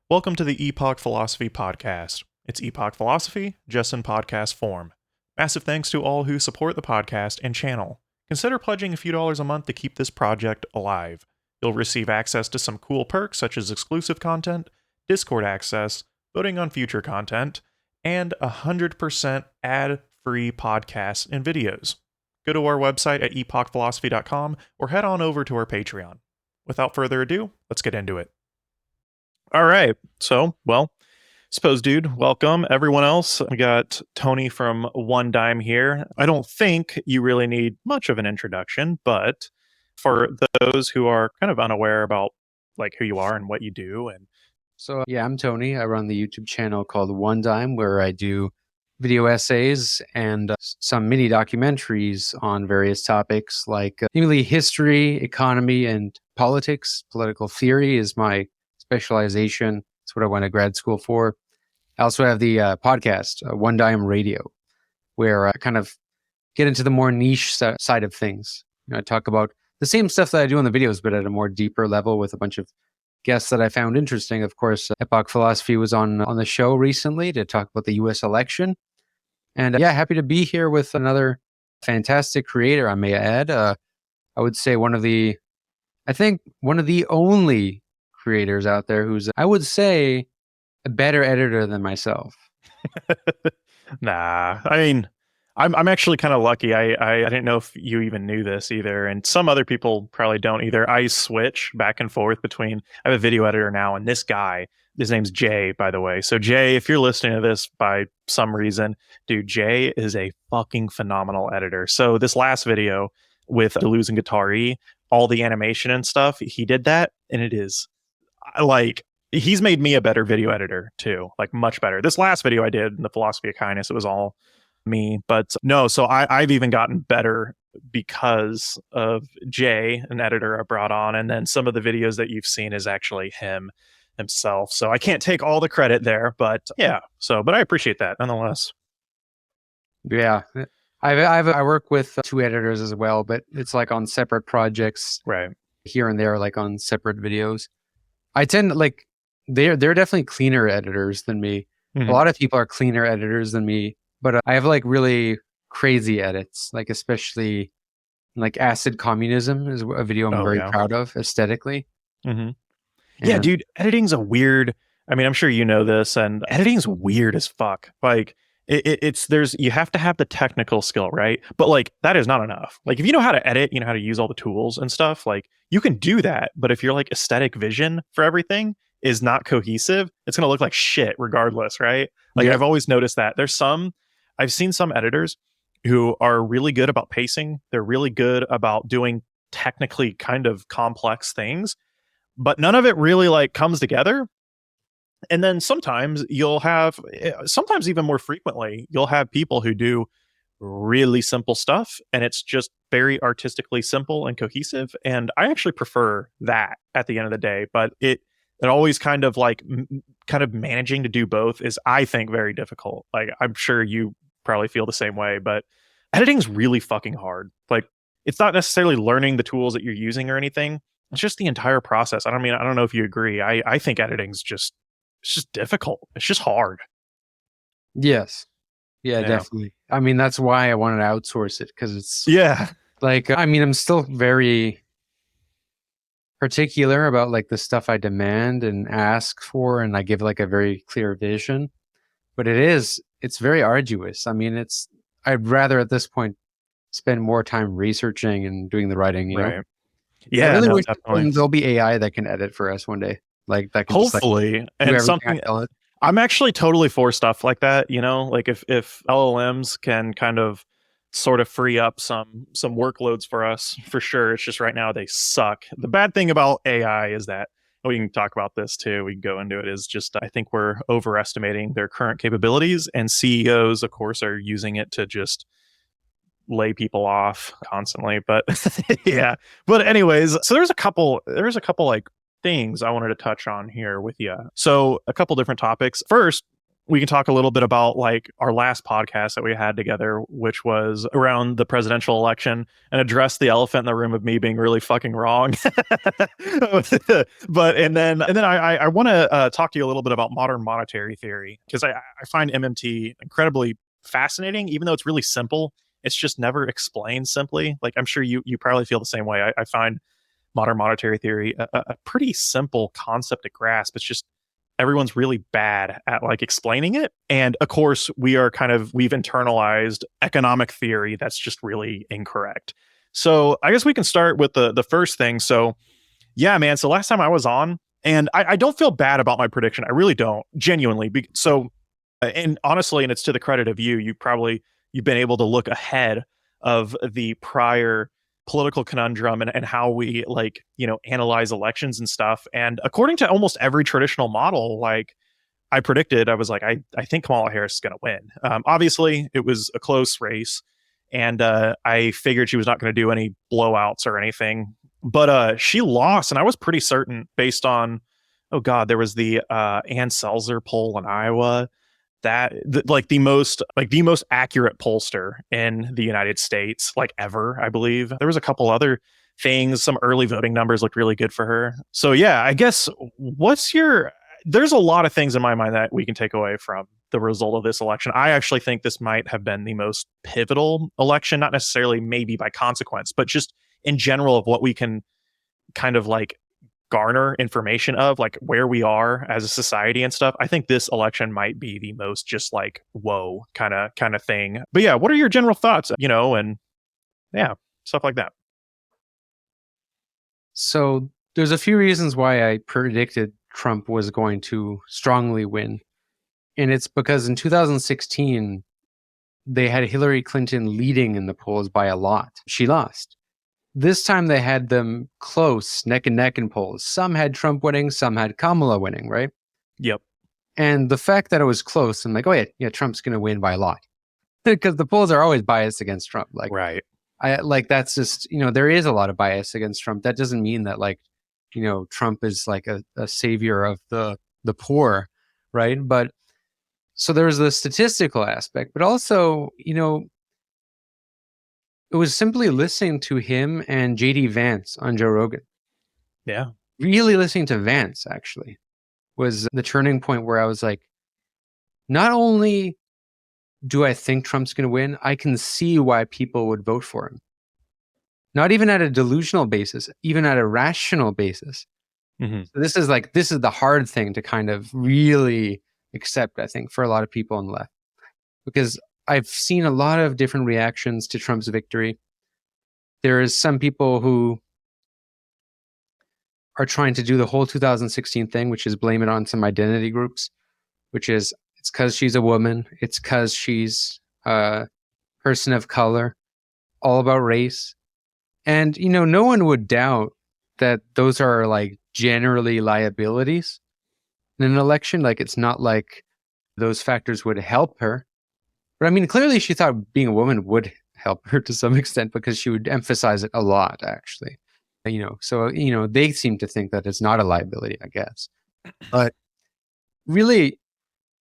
Welcome to the Epoch Philosophy Podcast. It's Epoch Philosophy, just in podcast form. Massive thanks to all who support the podcast and channel. Consider pledging a few dollars a month to keep this project alive. You'll receive access to some cool perks such as exclusive content, Discord access, voting on future content, and 100% ad-free podcasts and videos. Go to our website at epochphilosophy.com or head on over to our Patreon. Without further ado, let's get into it. All right. So, suppose dude, welcome. Everyone else, we got Tony from One Dime here. I don't think you really need much of an introduction, but for those who are kind of unaware about like who you are and what you do and I'm Tony. I run the YouTube channel called One Dime, where I do video essays and some mini documentaries on various topics like mainly history, economy, and politics. Political theory is my specialization. It's what I went to grad school for. I also have the podcast, One Dime Radio, where I kind of get into the more niche side of things. I talk about the same stuff that I do in the videos, but at a more deeper level with a bunch of guests that I found interesting. Of course, Epoch Philosophy was on the show recently to talk about the U.S. election. And happy to be here with another fantastic creator, I may add. I would say one of the only creators out there who's, I would say, a better editor than myself. Nah, I mean, I'm actually kind of lucky. I didn't know if you even knew this either, and some other people probably don't either. I switch back and forth between, I have a video editor now, and this guy, his name's Jay, by the way. So Jay, if you're listening to this by some reason, dude, Jay is a fucking phenomenal editor. So this last video with Deleuze and Guitar E, all the animation and stuff, he did that, and it is like, he's made me a better video editor too, like much better. This last video I did in the Philosophy of Kindness, it was all me, but no, so I've even gotten better because of Jay, an editor I brought on, and then some of the videos that you've seen is actually himself. So I can't take all the credit there, but yeah. So, but I appreciate that nonetheless. Yeah, I work with two editors as well, but it's like on separate projects, right here and there, like on separate videos. I tend to like they're definitely cleaner editors than me. Mm-hmm. A lot of people are cleaner editors than me. But I have like really crazy edits, like especially like Acid Communism is a video I'm very proud of aesthetically. Mm-hmm. Yeah, dude, editing's a weird, I mean, I'm sure you know this, and editing's weird as fuck. Like you have to have the technical skill, right? But like that is not enough. Like if you know how to edit, you know how to use all the tools and stuff, like you can do that. But if your like aesthetic vision for everything is not cohesive, it's going to look like shit regardless, right? Like I've always noticed that I've seen some editors who are really good about pacing. They're really good about doing technically kind of complex things, but none of it really like comes together. And then sometimes sometimes even more frequently, you'll have people who do really simple stuff and it's just very artistically simple and cohesive. And I actually prefer that at the end of the day, but it always kind of like kind of managing to do both is, I think, very difficult. Like I'm sure you probably feel the same way, but editing's really fucking hard. Like it's not necessarily learning the tools that you're using or anything. It's just the entire process. I don't know if you agree. I think editing's just difficult. It's just hard. Yes. Yeah, definitely. I mean, that's why I wanted to outsource it, because it's like, I mean, I'm still very particular about like the stuff I demand and ask for, and I give like a very clear vision, but it's very arduous. I mean, I'd rather at this point spend more time researching and doing the writing, you know? Yeah, I really wish there'll be AI that can edit for us one day. Like that can hopefully, just, like, and something. I'm actually totally for stuff like that. You know, like if LLMs can kind of sort of free up some workloads for us, for sure. It's just right now they suck. The bad thing about AI is that, we can talk about this too, we can go into it, is just I think we're overestimating their current capabilities, and CEOs of course are using it to just lay people off constantly. But yeah, but anyways, so there's a couple like things I wanted to touch on here with you. So a couple different topics. First, we can talk a little bit about like our last podcast that we had together, which was around the presidential election, and address the elephant in the room of me being really fucking wrong. But and then I want to talk to you a little bit about modern monetary theory, because I find MMT incredibly fascinating, even though it's really simple. It's just never explained simply. Like I'm sure you probably feel the same way. I find modern monetary theory a pretty simple concept to grasp. It's just everyone's really bad at like explaining it. And of course, we've internalized economic theory that's just really incorrect. So I guess we can start with the first thing. So yeah, man. So last time I was on, and I don't feel bad about my prediction. I really don't, genuinely. And honestly, and it's to the credit of you, you've been able to look ahead of the prior political conundrum and how we like, analyze elections and stuff. And according to almost every traditional model, like I predicted, I was like, I think Kamala Harris is going to win. Obviously, it was a close race, and I figured she was not going to do any blowouts or anything. But she lost, and I was pretty certain based on, oh God, there was the Ann Selzer poll in Iowa like the most accurate pollster in the United States like ever, I believe. There was a couple other things, some early voting numbers looked really good for her. So yeah, I guess there's a lot of things in my mind that we can take away from the result of this election. I actually think this might have been the most pivotal election, not necessarily maybe by consequence, but just in general of what we can kind of like garner information of like where we are as a society and stuff. I think this election might be the most just like whoa kind of thing. But yeah, what are your general thoughts, and yeah, stuff like that. So there's a few reasons why I predicted Trump was going to strongly win. And it's because in 2016, they had Hillary Clinton leading in the polls by a lot. She lost. This time they had them close, neck and neck in polls. Some had Trump winning, some had Kamala winning, right? Yep. And the fact that it was close, I'm like, oh yeah, Trump's going to win by a lot. Because the polls are always biased against Trump. Like, right. That's just, there is a lot of bias against Trump. That doesn't mean that like, Trump is like a savior of the poor, right? But so there's the statistical aspect, but also, it was simply listening to him and JD Vance on Joe Rogan. Yeah. Really listening to Vance actually was the turning point where I was like, not only do I think Trump's going to win, I can see why people would vote for him. Not even at a delusional basis, even at a rational basis. Mm-hmm. So this is the hard thing to kind of really accept, I think, for a lot of people on the left. Because I've seen a lot of different reactions to Trump's victory. There is some people who are trying to do the whole 2016 thing, which is blame it on some identity groups, which is it's because she's a woman, it's because she's a person of color, all about race. And, no one would doubt that those are like generally liabilities in an election. Like, it's not like those factors would help her. But I mean, clearly she thought being a woman would help her to some extent because she would emphasize it a lot, actually. So, they seem to think that it's not a liability, I guess. But really,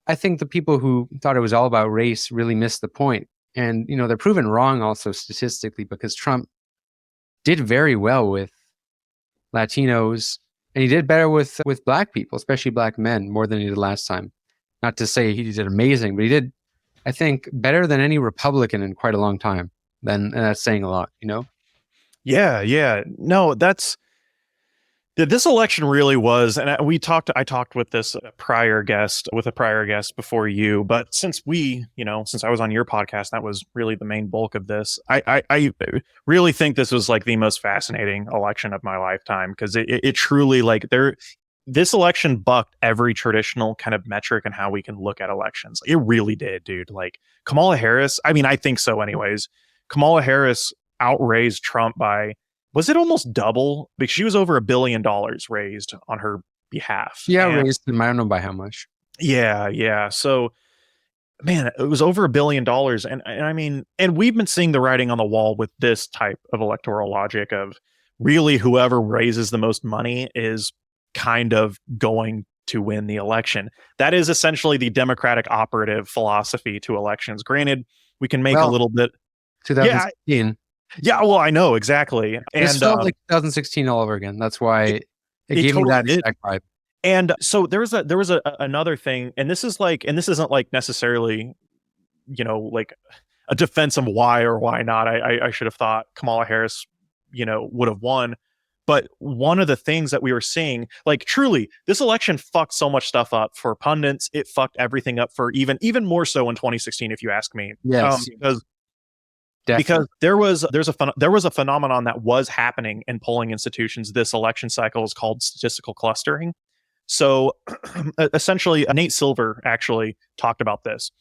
I think the people who thought it was all about race really missed the point. And, they're proven wrong also statistically because Trump did very well with Latinos and he did better with black people, especially black men, more than he did last time. Not to say he did amazing, but he did, I think, better than any Republican in quite a long time. And that's saying a lot, Yeah. No, this election really was, and I talked with a prior guest before you, but since I was on your podcast, that was really the main bulk of this. I really think this was like the most fascinating election of my lifetime, because it truly this election bucked every traditional kind of metric and how we can look at elections. It really did, dude. Like Kamala Harris, I mean, I think so anyways. Kamala Harris outraised Trump by, was it almost double? Because she was over $1 billion raised on her behalf. Yeah, raised him. I don't know by how much. Yeah. So, man, it was over $1 billion. And I mean, and we've been seeing the writing on the wall with this type of electoral logic of really whoever raises the most money is kind of going to win the election. That is essentially the Democratic operative philosophy to elections. Granted, we can make a Well, little bit. Yeah, 2016. yeah. Well, I know exactly, This and felt like 2016 all over again. That's why it it gave me totally that did. exact vibe. And so there was another thing, and this is like, and this isn't like necessarily, like a defense of why or why not. I should have thought Kamala Harris, would have won. But one of the things that we were seeing, like truly, this election fucked so much stuff up for pundits. It fucked everything up for even more so in 2016, if you ask me. Yes, Because definitely. there was a phenomenon that was happening in polling institutions this election cycle is called statistical clustering. So essentially, Nate Silver actually talked about this,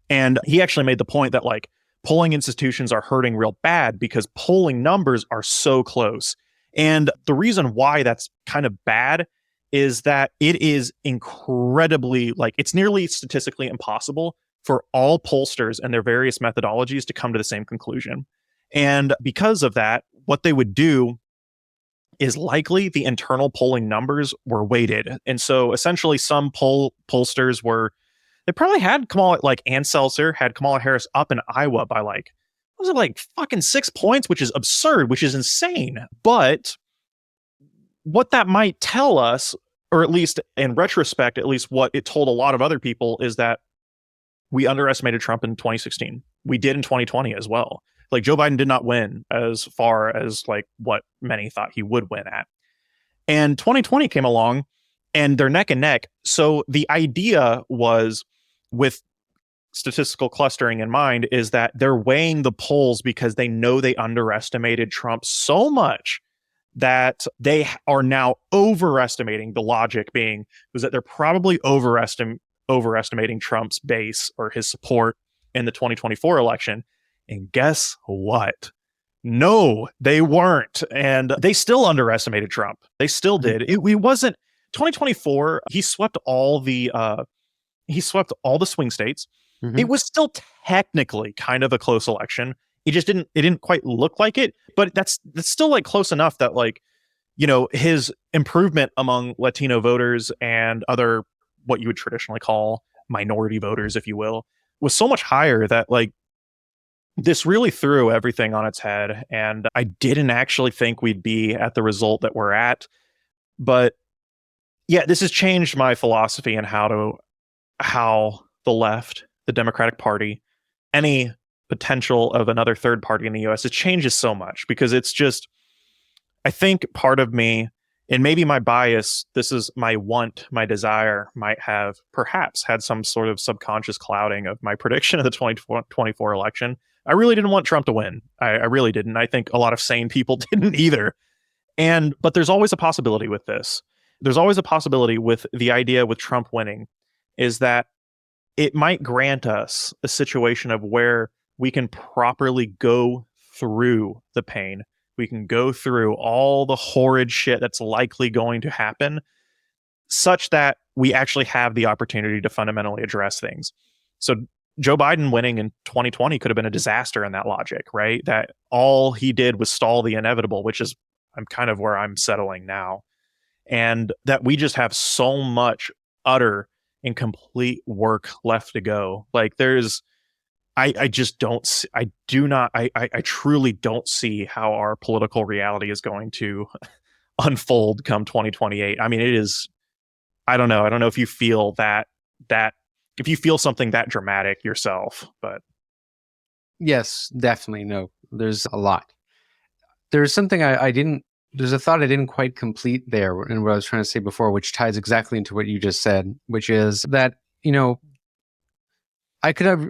and he actually made the point that like polling institutions are hurting real bad because polling numbers are so close. And the reason why that's kind of bad is that it is incredibly, like, it's nearly statistically impossible for all pollsters and their various methodologies to come to the same conclusion. And because of that, what they would do is likely the internal polling numbers were weighted. And so essentially some pollsters were, they probably had Kamala, like Ann Seltzer had Kamala Harris up in Iowa by like, was it like fucking 6 points, which is absurd, which is insane. But what that might tell us, or at least in retrospect, at least what it told a lot of other people, is that we underestimated Trump in 2016. We did in 2020 as well. Like Joe Biden did not win as far as like what many thought he would win at. And 2020 came along and they're neck and neck. So the idea was, with statistical clustering in mind, is that they're weighing the polls because they know they underestimated Trump so much that they are now overestimating. The logic being was that they're probably overestimating Trump's base or his support in the 2024 election. And guess what? No, they weren't. And they still underestimated Trump. They still did. It wasn't 2024. He swept all the swing states. Mm-hmm. It was still technically kind of a close election. It didn't quite look like it, but that's still like close enough that like, his improvement among Latino voters and other what you would traditionally call minority voters, if you will, was so much higher that like this really threw everything on its head. And I didn't actually think we'd be at the result that we're at. But yeah, this has changed my philosophy and how the left, the Democratic Party, any potential of another third party in the US, it changes so much because it's just, I think part of me, and maybe my bias, this is my want, my desire, might have perhaps had some sort of subconscious clouding of my prediction of the 2024 election. I really didn't want Trump to win. I really didn't. I think a lot of sane people didn't either. But there's always a possibility with this. There's always a possibility with the idea with Trump winning is that it might grant us a situation of where we can properly go through the pain. We can go through all the horrid shit that's likely going to happen, such that we actually have the opportunity to fundamentally address things. So Joe Biden winning in 2020 could have been a disaster in that logic, right? That all he did was stall the inevitable, which is I'm kind of where I'm settling now. And that we just have so much utter and complete work left to go. Like I just don't see, I do not, I truly don't see how our political reality is going to unfold come 2028. I mean, it is, I don't know. I don't know if you feel if you feel something that dramatic yourself, but Yes, definitely. No, there's a lot. There's something I didn't, there's a thought I didn't quite complete there in what I was trying to say before, which ties exactly into what you just said, which is that, I could have,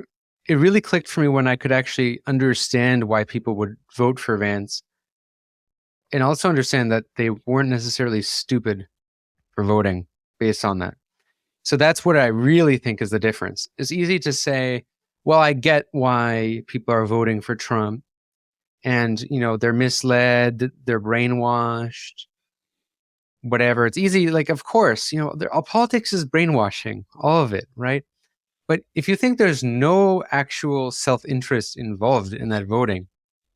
it really clicked for me when I could actually understand why people would vote for Vance and also understand that they weren't necessarily stupid for voting based on that. So that's what I really think is the difference. It's easy to say, well, I get why people are voting for Trump and, they're misled, they're brainwashed, whatever. It's easy. Like, of course, all politics is brainwashing, all of it, right? But if you think there's no actual self-interest involved in that voting,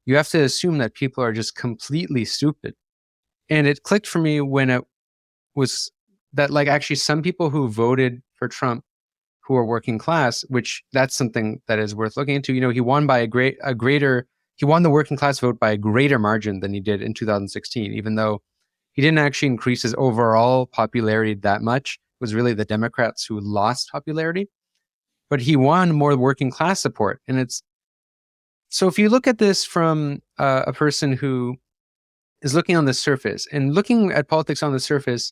you have to assume that people are just completely stupid. And it clicked for me when it was that like actually some people who voted for Trump who are working class, which that's something that is worth looking into. He won by he won the working class vote by a greater margin than he did in 2016, even though he didn't actually increase his overall popularity that much. It was really the Democrats who lost popularity, but he won more working class support. And it's so if you look at this from a person who is looking on the surface, and looking at politics on the surface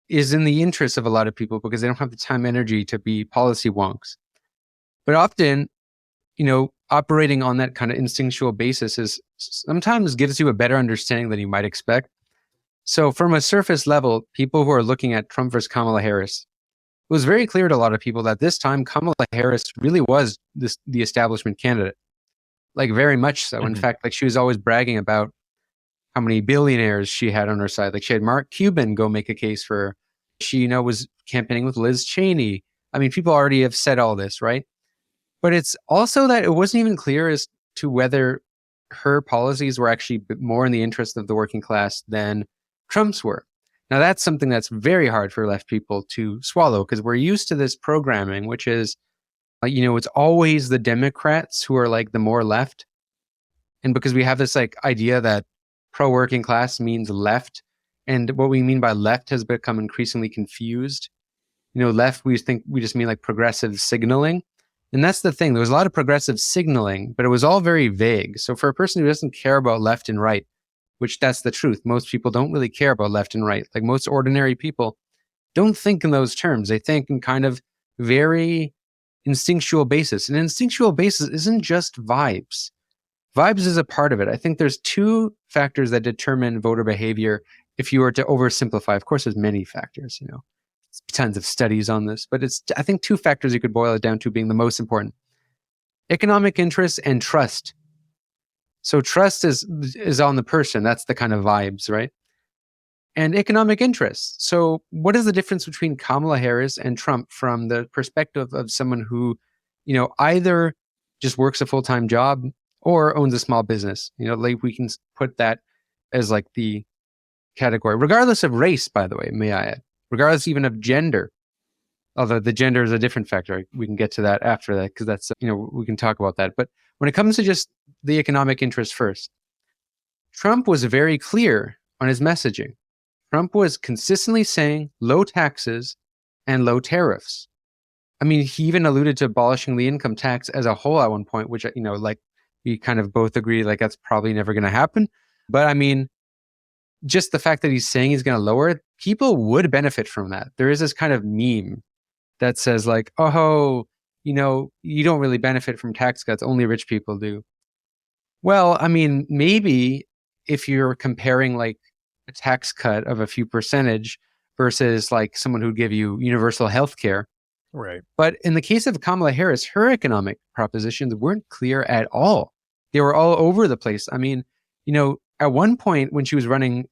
is in the interest of a lot of people because they don't have the time energy to be policy wonks. But often, operating on that kind of instinctual basis is sometimes gives you a better understanding than you might expect. So from a surface level, people who are looking at Trump versus Kamala Harris, it was very clear to a lot of people that this time Kamala Harris really was the establishment candidate. Like very much so. In fact, like she was always bragging about how many billionaires she had on her side. Like she had Mark Cuban go make a case for her. She, was campaigning with Liz Cheney. I mean, people already have said all this, right? But it's also that it wasn't even clear as to whether her policies were actually more in the interest of the working class than Trump's were. Now, that's something that's very hard for left people to swallow because we're used to this programming, which is, it's always the Democrats who are like the more left. And because we have this like idea that pro-working class means left, and what we mean by left has become increasingly confused. Left, we just mean like progressive signaling. And that's the thing. There was a lot of progressive signaling, but it was all very vague. So for a person who doesn't care about left and right, which that's the truth, most people don't really care about left and right. Like most ordinary people don't think in those terms. They think in kind of very instinctual basis. And instinctual basis isn't just vibes. Vibes is a part of it. I think there's two factors that determine voter behavior if you were to oversimplify. Of course, there's many factors, tons of studies on this, but it's, I think, two factors you could boil it down to being the most important: economic interest and trust. So trust is on the person. That's the kind of vibes, right? And economic interest. So what is the difference between Kamala Harris and Trump from the perspective of someone who, either just works a full-time job or owns a small business? Like we can put that as like the category, regardless of race, by the way, may I add, regardless even of gender, although the gender is a different factor. We can get to that after that because that's, we can talk about that. But when it comes to just the economic interest first, Trump was very clear on his messaging. Trump was consistently saying low taxes and low tariffs. I mean, he even alluded to abolishing the income tax as a whole at one point, which, like we kind of both agree, like that's probably never going to happen. But I mean, just the fact that he's saying he's going to lower it, people would benefit from that. There is this kind of meme that says like, oh, you don't really benefit from tax cuts. Only rich people do. Well, I mean, maybe if you're comparing like a tax cut of a few percentage versus like someone who'd give you universal health care. Right. But in the case of Kamala Harris, her economic propositions weren't clear at all. They were all over the place. I mean, at one point when she was running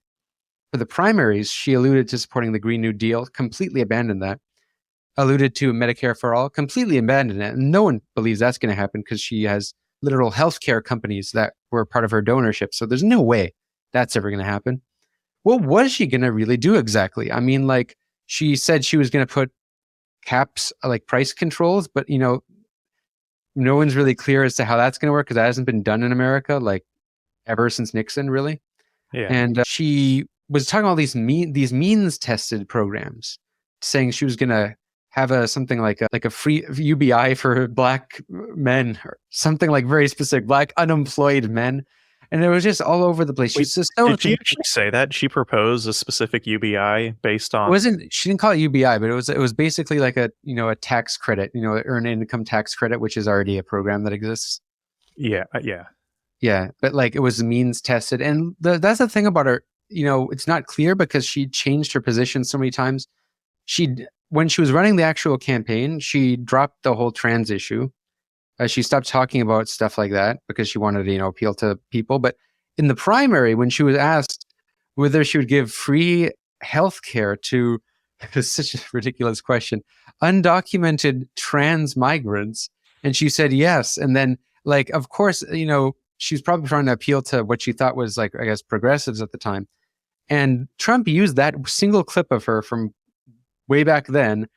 for the primaries, she alluded to supporting the Green New Deal, completely abandoned that. Alluded to Medicare for all, completely abandoned it. And no one believes that's going to happen because she has literal healthcare companies that were part of her donorship. So there's no way that's ever going to happen. What was she going to really do exactly? I mean, like she said she was going to put caps, like price controls, but no one's really clear as to how that's going to work because that hasn't been done in America, like ever since Nixon, really. Yeah. And she was talking about these means tested programs, saying she was going to have something like a free UBI for Black men, or something like very specific, Black unemployed men. And it was just all over the place. Wait, did she actually say that? She proposed a specific UBI based on... She didn't call it UBI, but it was basically like a tax credit, earned income tax credit, which is already a program that exists. Yeah. Yeah. But like it was means tested. And that's the thing about her, it's not clear because she changed her position so many times. When she was running the actual campaign, she dropped the whole trans issue. She stopped talking about stuff like that because she wanted to, appeal to people. But in the primary, when she was asked whether she would give free health care to, it's such a ridiculous question, undocumented trans migrants, and she said yes. And then, like, of course, she was probably trying to appeal to what she thought was, like, I guess, progressives at the time. And Trump used that single clip of her from way back then,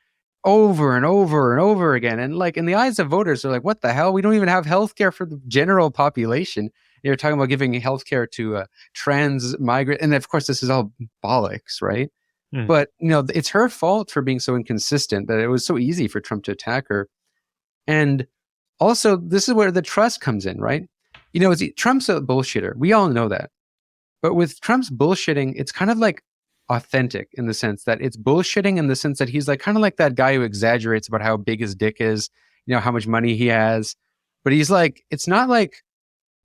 over and over and over again. And like in the eyes of voters, they're like, what the hell? We don't even have healthcare for the general population. You're talking about giving healthcare to trans migrant. And of course, this is all bollocks, right? Mm. But, it's her fault for being so inconsistent that it was so easy for Trump to attack her. And also, this is where the trust comes in, right? Trump's a bullshitter. We all know that. But with Trump's bullshitting, it's kind of like authentic in the sense that it's bullshitting in the sense that he's like kind of like that guy who exaggerates about how big his dick is, how much money he has. But he's like, it's not like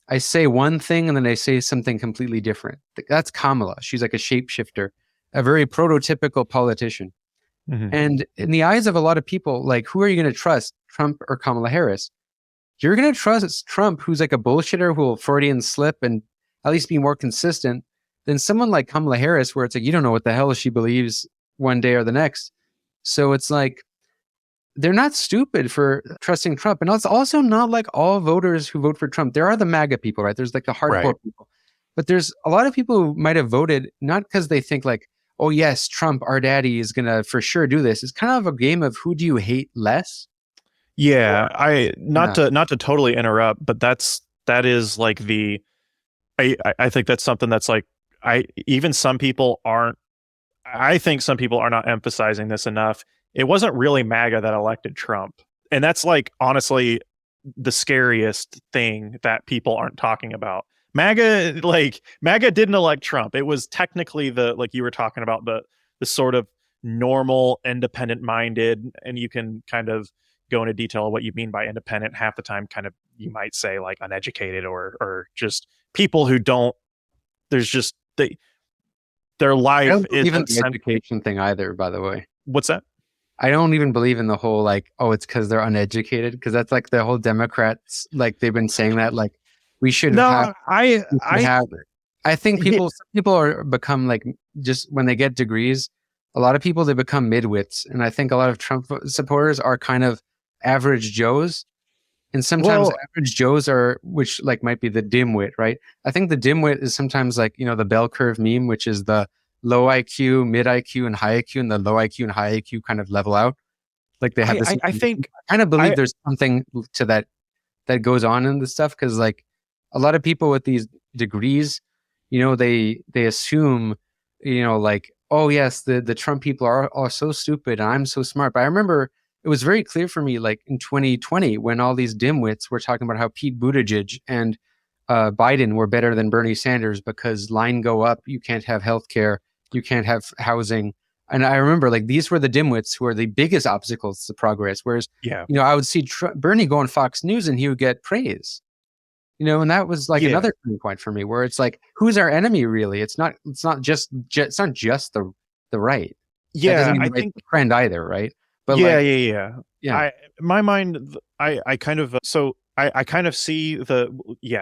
I say one thing and then I say something completely different. That's Kamala. She's like a shapeshifter, a very prototypical politician. Mm-hmm. And in the eyes of a lot of people, like, who are you going to trust, Trump or Kamala Harris? You're going to trust Trump, who's like a bullshitter who will Freudian slip and at least be more consistent than someone like Kamala Harris, where it's like, you don't know what the hell she believes one day or the next. So it's like, they're not stupid for trusting Trump. And it's also not like all voters who vote for Trump. There are the MAGA people, right? There's like the hardcore Right. people. But there's a lot of people who might have voted not because they think like, oh yes, Trump, our daddy, is going to for sure do this. It's kind of a game of who do you hate less? Yeah, Or I not not. to totally interrupt, but that is like I think that's something that's like I even some people aren't I think some people are not emphasizing this enough. It wasn't really MAGA that elected Trump. And that's like honestly the scariest thing that people aren't talking about. MAGA didn't elect Trump. It was technically the like you were talking about the sort of normal independent minded, and you can kind of go into detail of what you mean by independent. Half the time kind of you might say like uneducated or just people who don't there's just their I life don't believe in isn't the education thing either, by the way. what's that? I don't even believe in the whole like, oh, it's because they're uneducated, because that's like the whole Democrats, like they've been saying that like we should have No, have it. I think yeah, some people are become like, just when they get degrees, a lot of people they become midwits, and I think a lot of Trump supporters are kind of average Joes, and sometimes well, average Joes are, which like might be the dimwit, right? I think the dimwit is sometimes like, the bell curve meme, which is the low IQ, mid IQ, and high IQ, and the low IQ and high IQ kind of level out. Like they have this. I think I kind of believe I there's something to that goes on in this stuff, because like a lot of people with these degrees, they assume, like, oh yes, the Trump people are so stupid and I'm so smart. But I remember it was very clear for me, like in 2020, when all these dimwits were talking about how Pete Buttigieg and Biden were better than Bernie Sanders because line go up, you can't have healthcare, you can't have housing. And I remember like these were the dimwits who are the biggest obstacles to progress. Whereas, yeah. I would see Bernie go on Fox News and he would get praise. And that was like Yeah. another turning point for me, where it's like, who's our enemy really? It's not just the right. That doesn't Yeah, mean I the right's think the trend either, right? But yeah, like, yeah, yeah. yeah, I my mind I kind of so I kind of see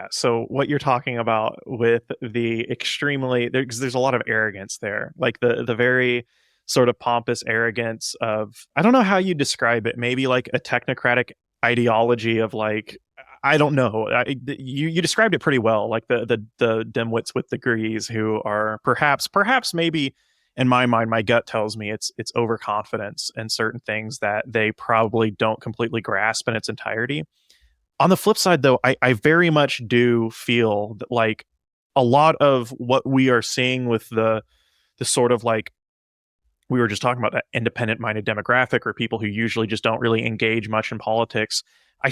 so what you're talking about with the extremely there's a lot of arrogance there. Like the very sort of pompous arrogance of I don't know how you describe it, maybe like a technocratic ideology of like I don't know. You described it pretty well, like the dimwits with degrees who are perhaps maybe in my mind, my gut tells me it's overconfidence in certain things that they probably don't completely grasp in its entirety. On the flip side, though, I very much do feel that like a lot of what we are seeing with the sort of like we were just talking about that independent minded demographic or people who usually just don't really engage much in politics. I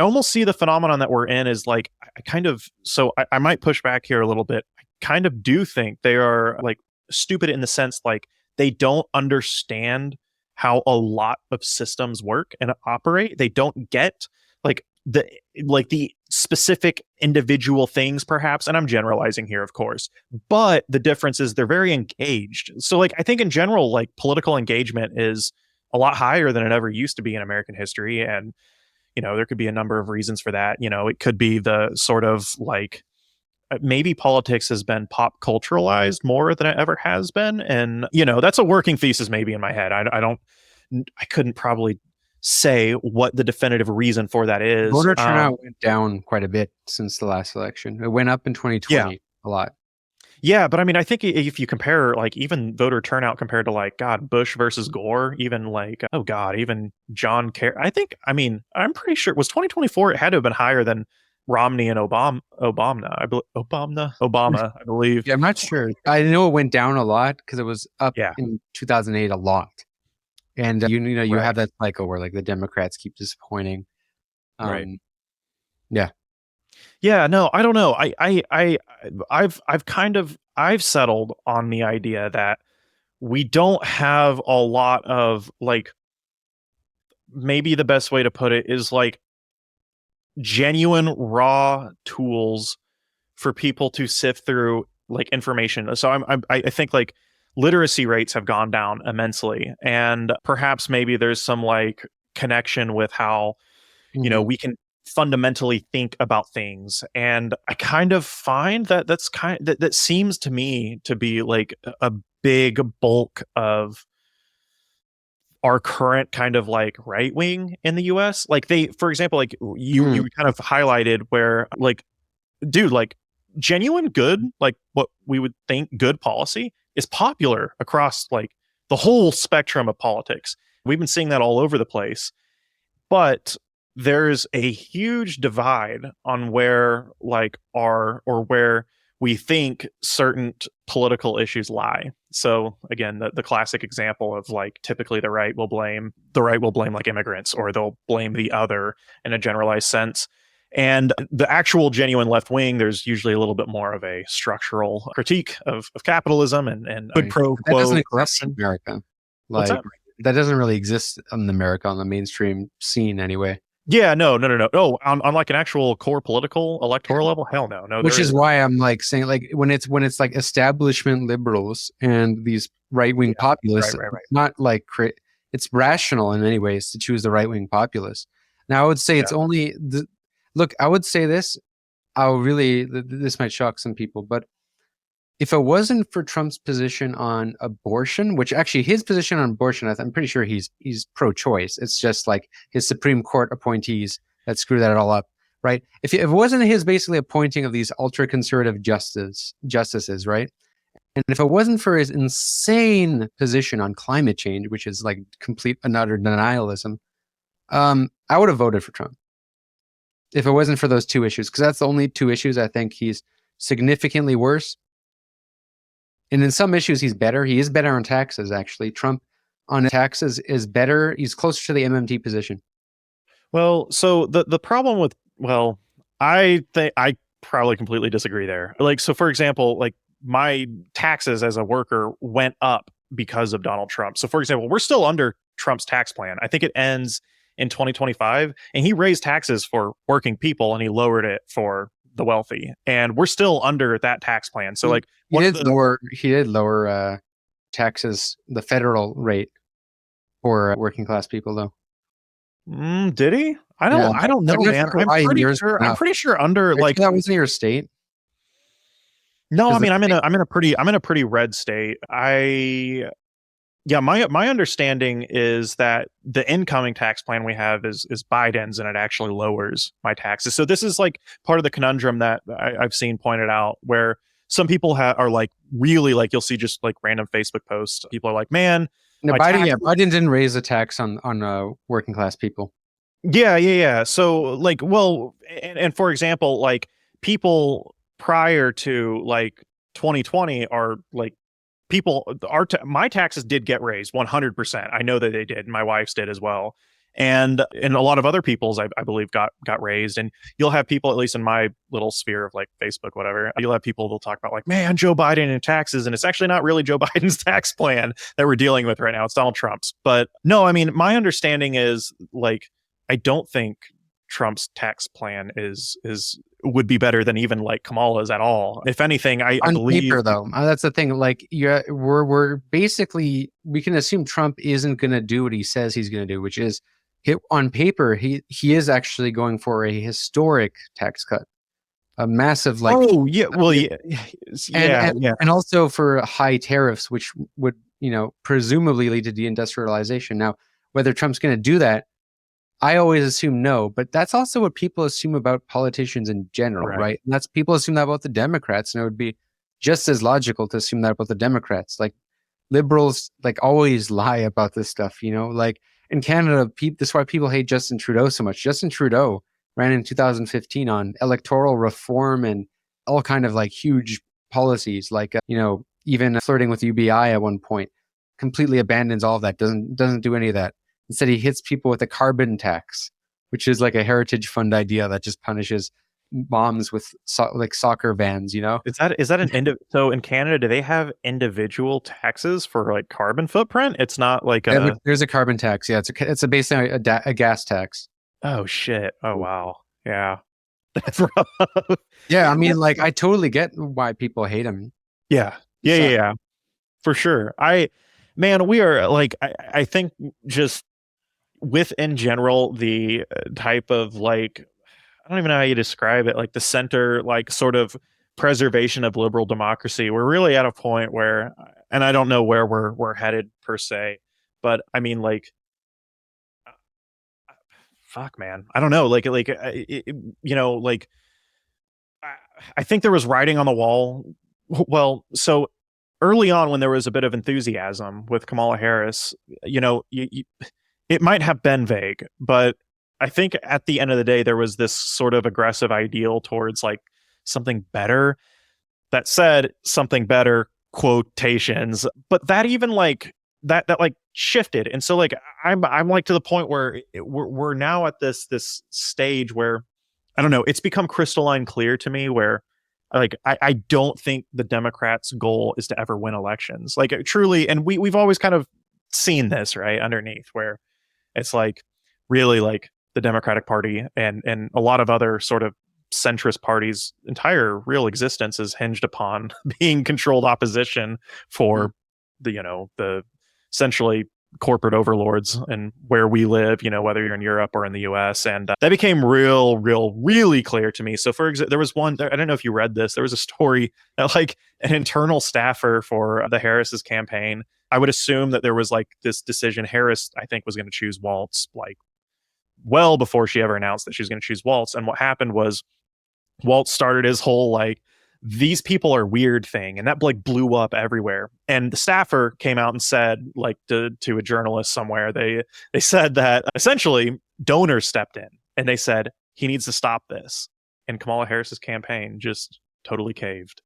almost see the phenomenon that we're in is like, I kind of, so I might push back here a little bit. I kind of do think they are like stupid in the sense like they don't understand how a lot of systems work and operate. They don't get like the the specific individual things perhaps, and I'm generalizing here of course, but the difference is they're very engaged. So like I think in general like political engagement is a lot higher than it ever used to be in American history, and there could be a number of reasons for that. It could be the sort of like maybe politics has been pop culturalized more than it ever has been, and that's a working thesis maybe in my head. I couldn't probably say what the definitive reason for that is. voter turnout went down quite a bit since the last election. It went up in Yeah, 2020 a lot. Yeah, but I mean, I think if you compare like even voter turnout compared to like God, Bush versus Gore, even like oh God, even John Kerry. I think I mean I'm pretty sure it was 2024. It had to have been higher than Romney and Obama, I believe. Yeah, I'm not sure. I know it went down a lot because it was up Yeah, in 2008 a lot. And you know you right, have that cycle where like the Democrats keep disappointing. right. Um, yeah. Yeah, no, I don't know. I've kind of I've settled on the idea that we don't have a lot of like maybe the best way to put it is like genuine raw tools for people to sift through like information. So I think like literacy rates have gone down immensely, and perhaps maybe there's some like connection with how Mhm. we can fundamentally think about things. And I kind of find that that seems to me to be like a big bulk of our current kind of like right wing in the US. Like they, for example, like Mm. you kind of highlighted where like dude, like genuine good, like what we would think good policy is popular across like the whole spectrum of politics. We've been seeing that all over the place, but there's a huge divide on where like our or where we think certain political issues lie. So again, the classic example of like typically the right will blame like immigrants or they'll blame the other in a generalized sense. And the actual genuine left wing, there's usually a little bit more of a structural critique of capitalism and quid Right. pro That doesn't quo exist in corruption. America. What's Like that? that doesn't really exist in America on the mainstream scene anyway. Yeah, no, no, no, no. No, on like an actual core political electoral level, hell no. No, there Which is isn't. why I'm like saying like when it's like establishment liberals and these right Yeah, wing populists, right, right, right. it's not like it's rational in many ways to choose the right wing populist. Now I would say Yeah. it's only look. I would say this. I'll really this might shock some people, but if it wasn't for Trump's position on abortion, which actually his position on abortion, I'm pretty sure he's pro-choice. It's just like his Supreme Court appointees that screw that all up, right? If it wasn't his basically appointing of these ultra-conservative justices, right? And if it wasn't for his insane position on climate change, which is like complete and utter denialism, I would have voted for Trump if it wasn't for those two issues, because that's the only two issues I think he's significantly worse. And in some issues, he's better. He is better on taxes, actually. Trump on taxes is better. He's closer to the MMT position. Well, so the problem with I think I probably completely disagree there. Like, so for example, like my taxes as a worker went up because of Donald Trump. So for example, we're still under Trump's tax plan. I think it ends in 2025, and he raised taxes for working people and he lowered it for the wealthy. And we're still under that tax plan. So He, like one of the he did lower taxes, the federal rate for working class people, though. did he? Yeah, I don't know, I'm not man. sure why yours went I'm up. pretty sure under Are you like sure that wasn't your state? no, I Because mean I'm in a pretty red state. I Yeah, my understanding is that the incoming tax plan we have is Biden's, and it actually lowers my taxes. So this is like part of the conundrum that I've seen pointed out, where some people are like really like you'll see just like random Facebook posts. People are like, "Man, no, my Biden, tax." yeah, Biden didn't raise the tax on working class people. Yeah, yeah, yeah. So like, well, and for example, like people prior to like 2020 are like people my taxes did get raised 100%. I know that they did, and my wife's did as well. And a lot of other people's I believe got raised. And you'll have people, at least in my little sphere of like Facebook, whatever, you'll have people that'll talk about like, man, Joe Biden and taxes, and it's actually not really Joe Biden's tax plan that we're dealing with right now. It's Donald Trump's. But no, I mean, my understanding is like I don't think Trump's tax plan is would be better than even like Kamala's at all. If anything, I On believe. paper, though, that's the thing. Like, yeah, we're basically we can assume Trump isn't going to do what he says he's going to do, which is on paper he is actually going for a historic tax cut, a massive like, Oh yeah, well yeah, and yeah, yeah. and also for high tariffs, which would presumably lead to deindustrialization. Now, whether Trump's going to do that, I always assume no, but that's also what people assume about politicians in general, Right. right? And that's people assume that about the Democrats, and it would be just as logical to assume that about the Democrats. Like liberals, like always lie about this stuff. Like in Canada, this is why people hate Justin Trudeau so much. Justin Trudeau ran in 2015 on electoral reform and all kind of like huge policies, like even flirting with UBI at one point. Completely abandons all of that. Doesn't do any of that. Instead, he hits people with a carbon tax, which is like a heritage fund idea that just punishes moms with like soccer vans. Is that so in Canada, do they have individual taxes for like carbon footprint? It's not like There's a carbon tax. Yeah, it's basically a gas tax. oh shit. Oh wow. Yeah. That's rough. Yeah, I mean, like I totally get why people hate him. Yeah. Yeah, So, yeah, yeah. For sure. Man, we are like I think just with in general the type of like I don't even know how you describe it, like the center, like sort of preservation of liberal democracy. We're really at a point where, and I don't know where we're headed per se, but I mean, like, fuck, man, I don't know, like, I I think there was writing on the wall. Well, so early on, when there was a bit of enthusiasm with Kamala Harris, it might have been vague, but I think at the end of the day, there was this sort of aggressive ideal towards like something better. That said, something better quotations, but that even like that like shifted, and so like I'm like to the point where we're now at this stage where I don't know. It's become crystalline clear to me where like I don't think the Democrats' goal is to ever win elections. Like truly, and we've always kind of seen this right underneath where it's like really like the Democratic Party and a lot of other sort of centrist parties' entire real existence is hinged upon being controlled opposition for the essentially corporate overlords and where we live, whether you're in Europe or in the US. And that became really clear to me. So, for example, there was one, I don't know if you read this, there was a story that like an internal staffer for the Harris's campaign, I would assume that there was like this decision. Harris, I think, was going to choose Waltz like well before she ever announced that she was going to choose Waltz. And what happened was Waltz started his whole like these people are weird thing, and that like blew up everywhere. And the staffer came out and said like to a journalist somewhere, they said that essentially donors stepped in and they said he needs to stop this, and Kamala Harris's campaign just totally caved.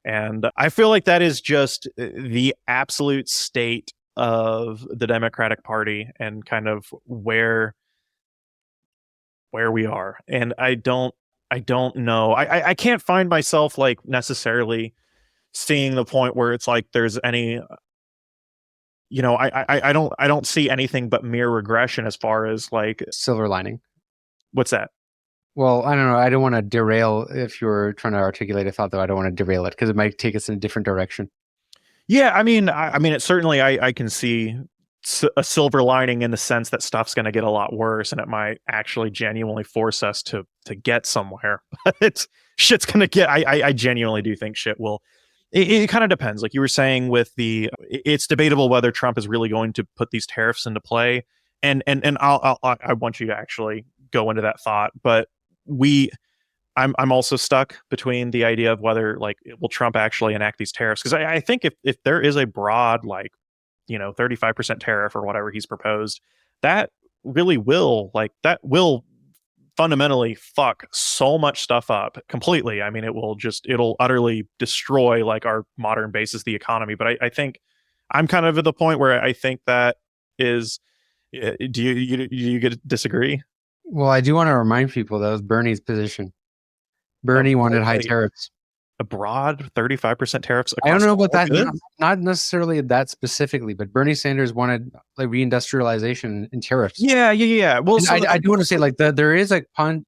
And I feel like that is just the absolute state of the Democratic Party and kind of where we are. And I don't know. I can't find myself like necessarily seeing the point where it's like there's any I don't see anything but mere regression as far as like silver lining. what's that? Well, I don't know. I don't want to derail if you're trying to articulate a thought, though. I don't want to derail it because it might take us in a different direction. Yeah, I mean, it certainly I can see a silver lining in the sense that stuff's going to get a lot worse, and it might actually genuinely force us to get somewhere. But it's shit's going to get. I genuinely do think shit will. It kind of depends, like you were saying with it's debatable whether Trump is really going to put these tariffs into play, and I want you to actually go into that thought, but we I'm also stuck between the idea of whether like will Trump actually enact these tariffs, because I think if there is a broad like 35% tariff or whatever he's proposed, that really will fundamentally fuck so much stuff up completely. I mean, it'll utterly destroy like our modern basis, the economy. But I think I'm kind of at the point where I think that is. Do you disagree? Well, I do want to remind people that was Bernie's position. Bernie wanted high tariffs. A broad 35% tariffs I don't across know all about that. goods? Not necessarily that specifically, but Bernie Sanders wanted like reindustrialization and tariffs. Yeah. Well, And I do want to say like there is a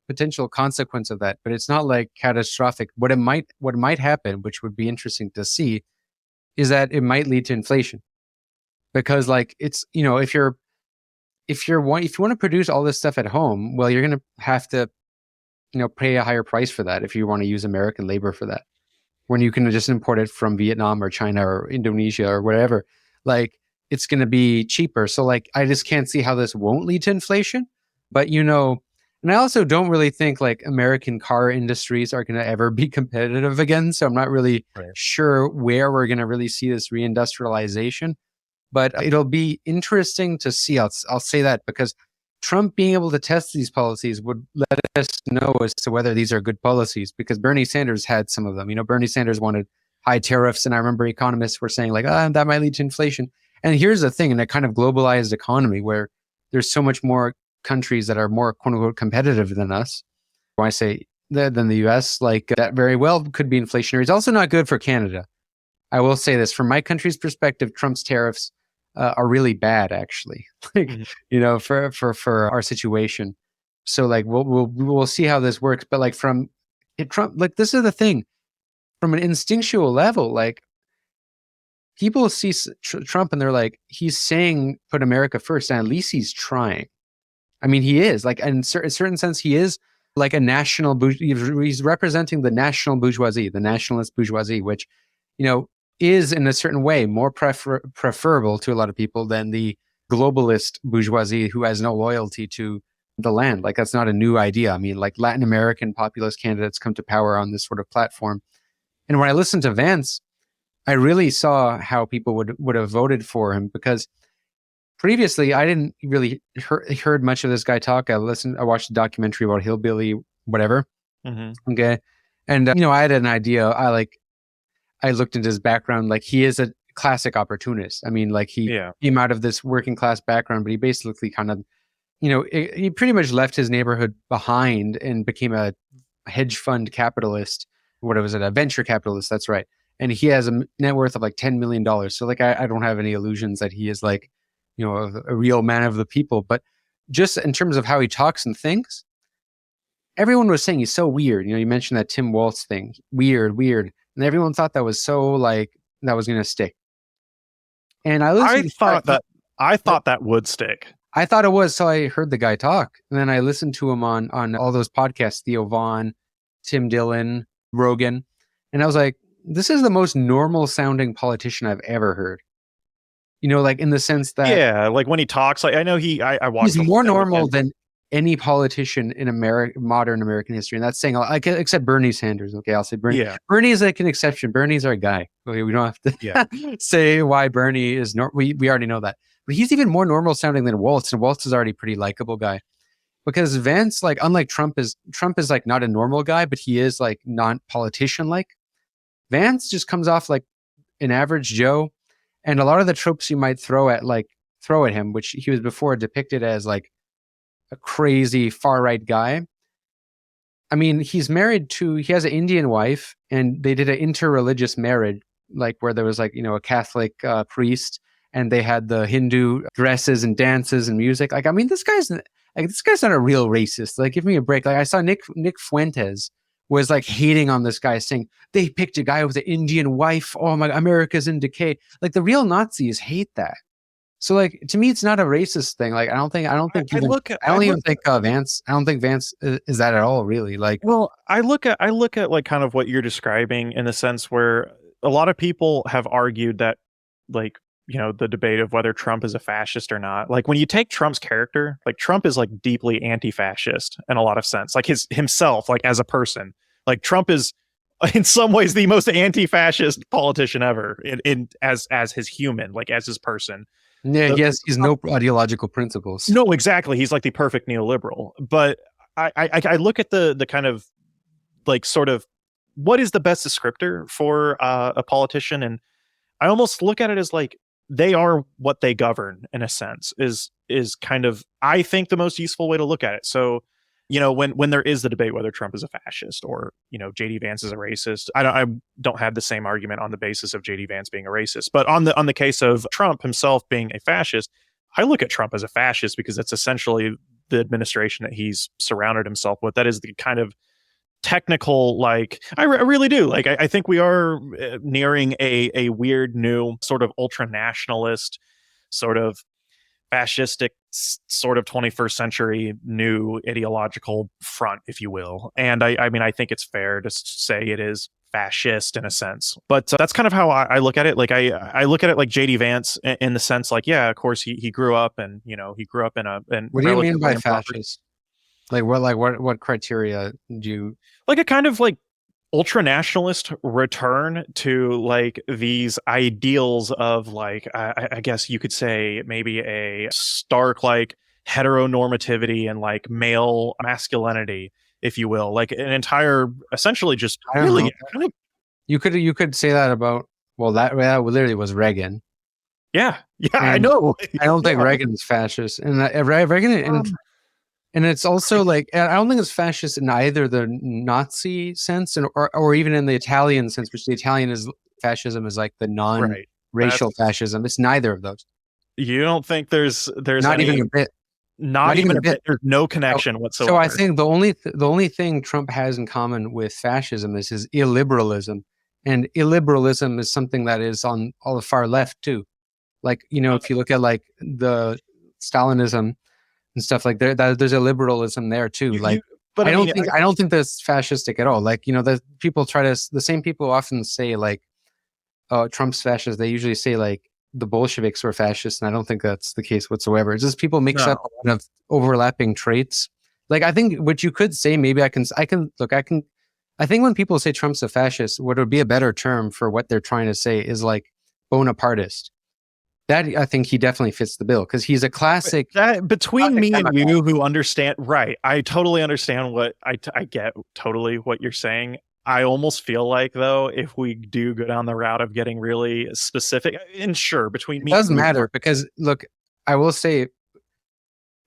potential consequence of that, but it's not like catastrophic. What might happen, which would be interesting to see, is that it might lead to inflation, because like it's if you want to produce all this stuff at home, well, you're going to have to pay a higher price for that if you want to use American labor for that, when you can just import it from Vietnam or China or Indonesia or whatever. Like it's going to be cheaper. So like I just can't see how this won't lead to inflation. But And I also don't really think like American car industries are going to ever be competitive again. So I'm not really Right. sure where we're going to really see this reindustrialization. But it'll be interesting to see. I'll say that because Trump being able to test these policies would let us know as to whether these are good policies, because Bernie Sanders had some of them. You know, Bernie Sanders wanted high tariffs, and I remember economists were saying like, that might lead to inflation. And here's the thing, in a kind of globalized economy where there's so much more countries that are more quote unquote competitive than us, when I say than the US, like that very well could be inflationary. It's also not good for Canada. I will say this from my country's perspective, Trump's tariffs are really bad, actually. Like, Mhm. for our situation. So like we'll see how this works. But like from Trump, like this is the thing, from an instinctual level, like people see Trump and they're like, he's saying put America first, and at least he's trying. I mean, he is like, in a certain sense, he is like a national. He's representing the national bourgeoisie, the nationalist bourgeoisie, which, you know, is in a certain way more preferable to a lot of people than the globalist bourgeoisie who has no loyalty to the land. Like that's not a new idea. I mean, like Latin American populist candidates come to power on this sort of platform. And when I listened to Vance, I really saw how people would have voted for him, because previously I didn't really heard much of this guy talk. I watched a documentary about hillbilly whatever. Mhm. Okay, and you know, I had an idea. I looked into his background. Like he is a classic opportunist. I mean, like he Yeah. came out of this working class background, but he basically kind of, you know, he pretty much left his neighborhood behind and became a hedge fund capitalist. What was it? A venture capitalist. That's right. And he has a net worth of like $10 million. So like, I don't have any illusions that he is like, you know, a real man of the people. But just in terms of how he talks and thinks, everyone was saying he's so weird. You know, you mentioned that Tim Waltz thing, weird, weird, and everyone thought that was so like that was gonna stick. And I I listened. thought that I thought that would stick. I thought it was, so I heard the guy talk, and then I listened to him on all those podcasts, Theo Vaughn, Tim Dillon, Rogan, and I was like, this is the most normal sounding politician I've ever heard. You know, like in the sense that Yeah, like when he talks, like I know I he's watched a little more bit of normal him. than any politician in modern American history, and that's saying like except Bernie Sanders. Okay, I'll say Bernie. Yeah, Bernie is like an exception. Bernie's our guy. Okay, we don't have yeah. to say why Bernie is. We already know that, but he's even more normal sounding than Waltz, and Waltz is already a pretty likable guy. Because Vance, like unlike Trump is like not a normal guy, but he is like non politician like. Vance just comes off like an average Joe, and a lot of the tropes you might throw at him, which he was before depicted as like a crazy far right guy. I mean, he has an Indian wife, and they did an interreligious marriage, like where there was like, you know, a Catholic priest, and they had the Hindu dresses and dances and music. Like, I mean, this guy's not a real racist. Like, give me a break. Like, I saw Nick Fuentes was like hating on this guy, saying they picked a guy with an Indian wife. Oh my, America's in decay. Like the real Nazis hate that. So like to me, it's not a racist thing. Like I don't think even I don't even think Vance. I don't think Vance is that at all. Really, like Well, I look at like kind of what you're describing in the sense where a lot of people have argued that like, you know, the debate of whether Trump is a fascist or not. Like when you take Trump's character, like Trump is like deeply anti-fascist in a lot of sense. Like his himself, like as a person. Like Trump is in some ways the most anti-fascist politician ever in as his human, like as his person. yeah, The, he's no ideological principles. no, exactly. He's like the perfect neoliberal. But I look at the kind of like sort of what is the best descriptor for a politician, and I almost look at it as like they are what they govern in a sense is kind of I think the most useful way to look at it. So, you know, when there is the debate whether Trump is a fascist or, you know, JD Vance is a racist, I don't have the same argument on the basis of JD Vance being a racist, but on the case of Trump himself being a fascist, I look at Trump as a fascist because it's essentially the administration that he's surrounded himself with. That is the kind of technical, like I really do like I think we are nearing a weird new sort of ultra nationalist sort of fascistic sort of 21st century new ideological front, if you will. And I mean, I think it's fair to say it is fascist in a sense, but that's kind of how I look at it. Like I look at it like JD Vance in the sense like, yeah, of course he grew up and, you know, he grew up in a What do you mean relatively by impoverished. fascist? What criteria do you? Like a kind of like ultra nationalist return to like these ideals of like I guess you could say maybe a stark like heteronormativity and like male masculinity, if you will, like an entire essentially just I don't know. really kind of You could say that about, well, that literally was Reagan, yeah I and know I don't think yeah Reagan's fascist, and Reagan, um, and it's also like, I don't think it's fascist in either the Nazi sense and or even in the Italian sense, which the Italian is fascism is like the right non-racial that's fascism. It's neither of those. you don't think there's Not even any a bit. not Not even even a a bit bit. there's no So, connection so I whatsoever think the only thing Trump has in common with fascism is his illiberalism, and illiberalism is something that is on all the far left too. Like, uh, if you look at like the Stalinism and stuff like there's a liberalism there too. you Like, but I mean I don't think that's fascistic at all. Like, the people the same people often say like, oh, Trump's fascist. They usually say like the Bolsheviks were fascist, and I don't think that's the case whatsoever. It's just people mix up no a lot of overlapping traits. Like, I think what you could say, maybe I think when people say Trump's a fascist, what would be a better term for what they're trying to say is like Bonapartist. That, I think, he definitely fits the bill because he's a that between classic me and Democrat. you who understand right I totally understand what I get totally what you're saying. I almost feel like though if we do go down the route of getting really specific and sure between It me does and you matter because, look, I will say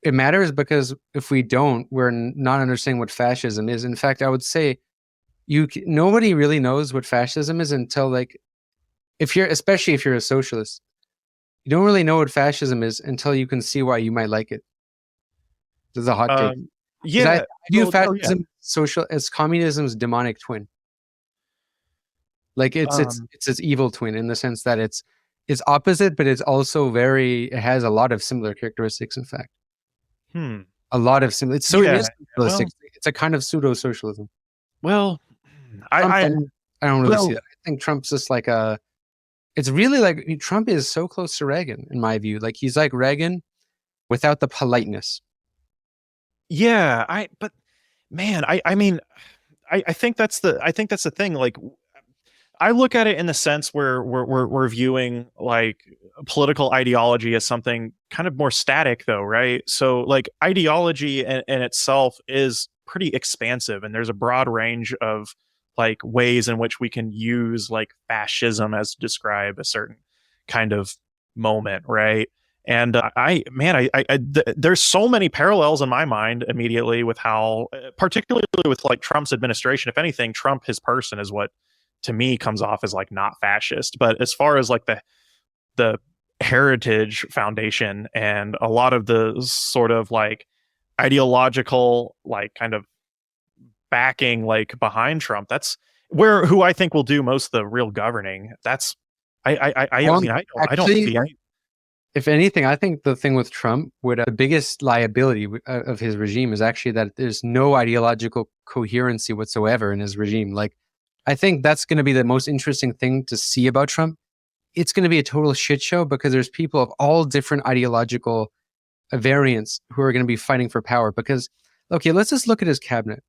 it matters because if we don't, we're not understanding what fascism is. In fact, I would say nobody really knows what fascism is until, like, especially if you're a socialist, you don't really know what fascism is until you can see why you might like it. This is a hot take because I yeah view well no yeah fascism social as communism's demonic twin. Like, um it's its evil twin in the sense that it's opposite, but it's also it has a lot of similar characteristics. In fact, hmm a lot of similar. It yeah is socialistic. well It's a kind of pseudo socialism. well Trump, I I don't really see well that. I think Trump's just like a. It's really like, Trump is so close to Reagan in my view. Like, he's like Reagan without the politeness. yeah I but man I mean I think that's the thing like I look at it in the sense where we're viewing like political ideology as something kind of more static, though, right? So, like, ideology in itself is pretty expansive, and there's a broad range of like ways in which we can use like fascism as to describe a certain kind of moment, right? And man, there's so many parallels in my mind immediately with how, particularly with like Trump's administration. If anything, Trump, his person, is what to me comes off as like not fascist. But as far as like the heritage foundation and a lot of the sort of like ideological like kind of backing like behind Trump, that's where who I think will do most of the real governing. That's I Well, mean I don't actually, see any if anything, I think the thing with Trump, the biggest liability of his regime is actually that there's no ideological coherency whatsoever in his regime. Like, I think that's going to be the most interesting thing to see about Trump. It's going to be a total shit show because there's people of all different ideological variants who are going to be fighting for power. Because, okay, let's just look at his cabinet.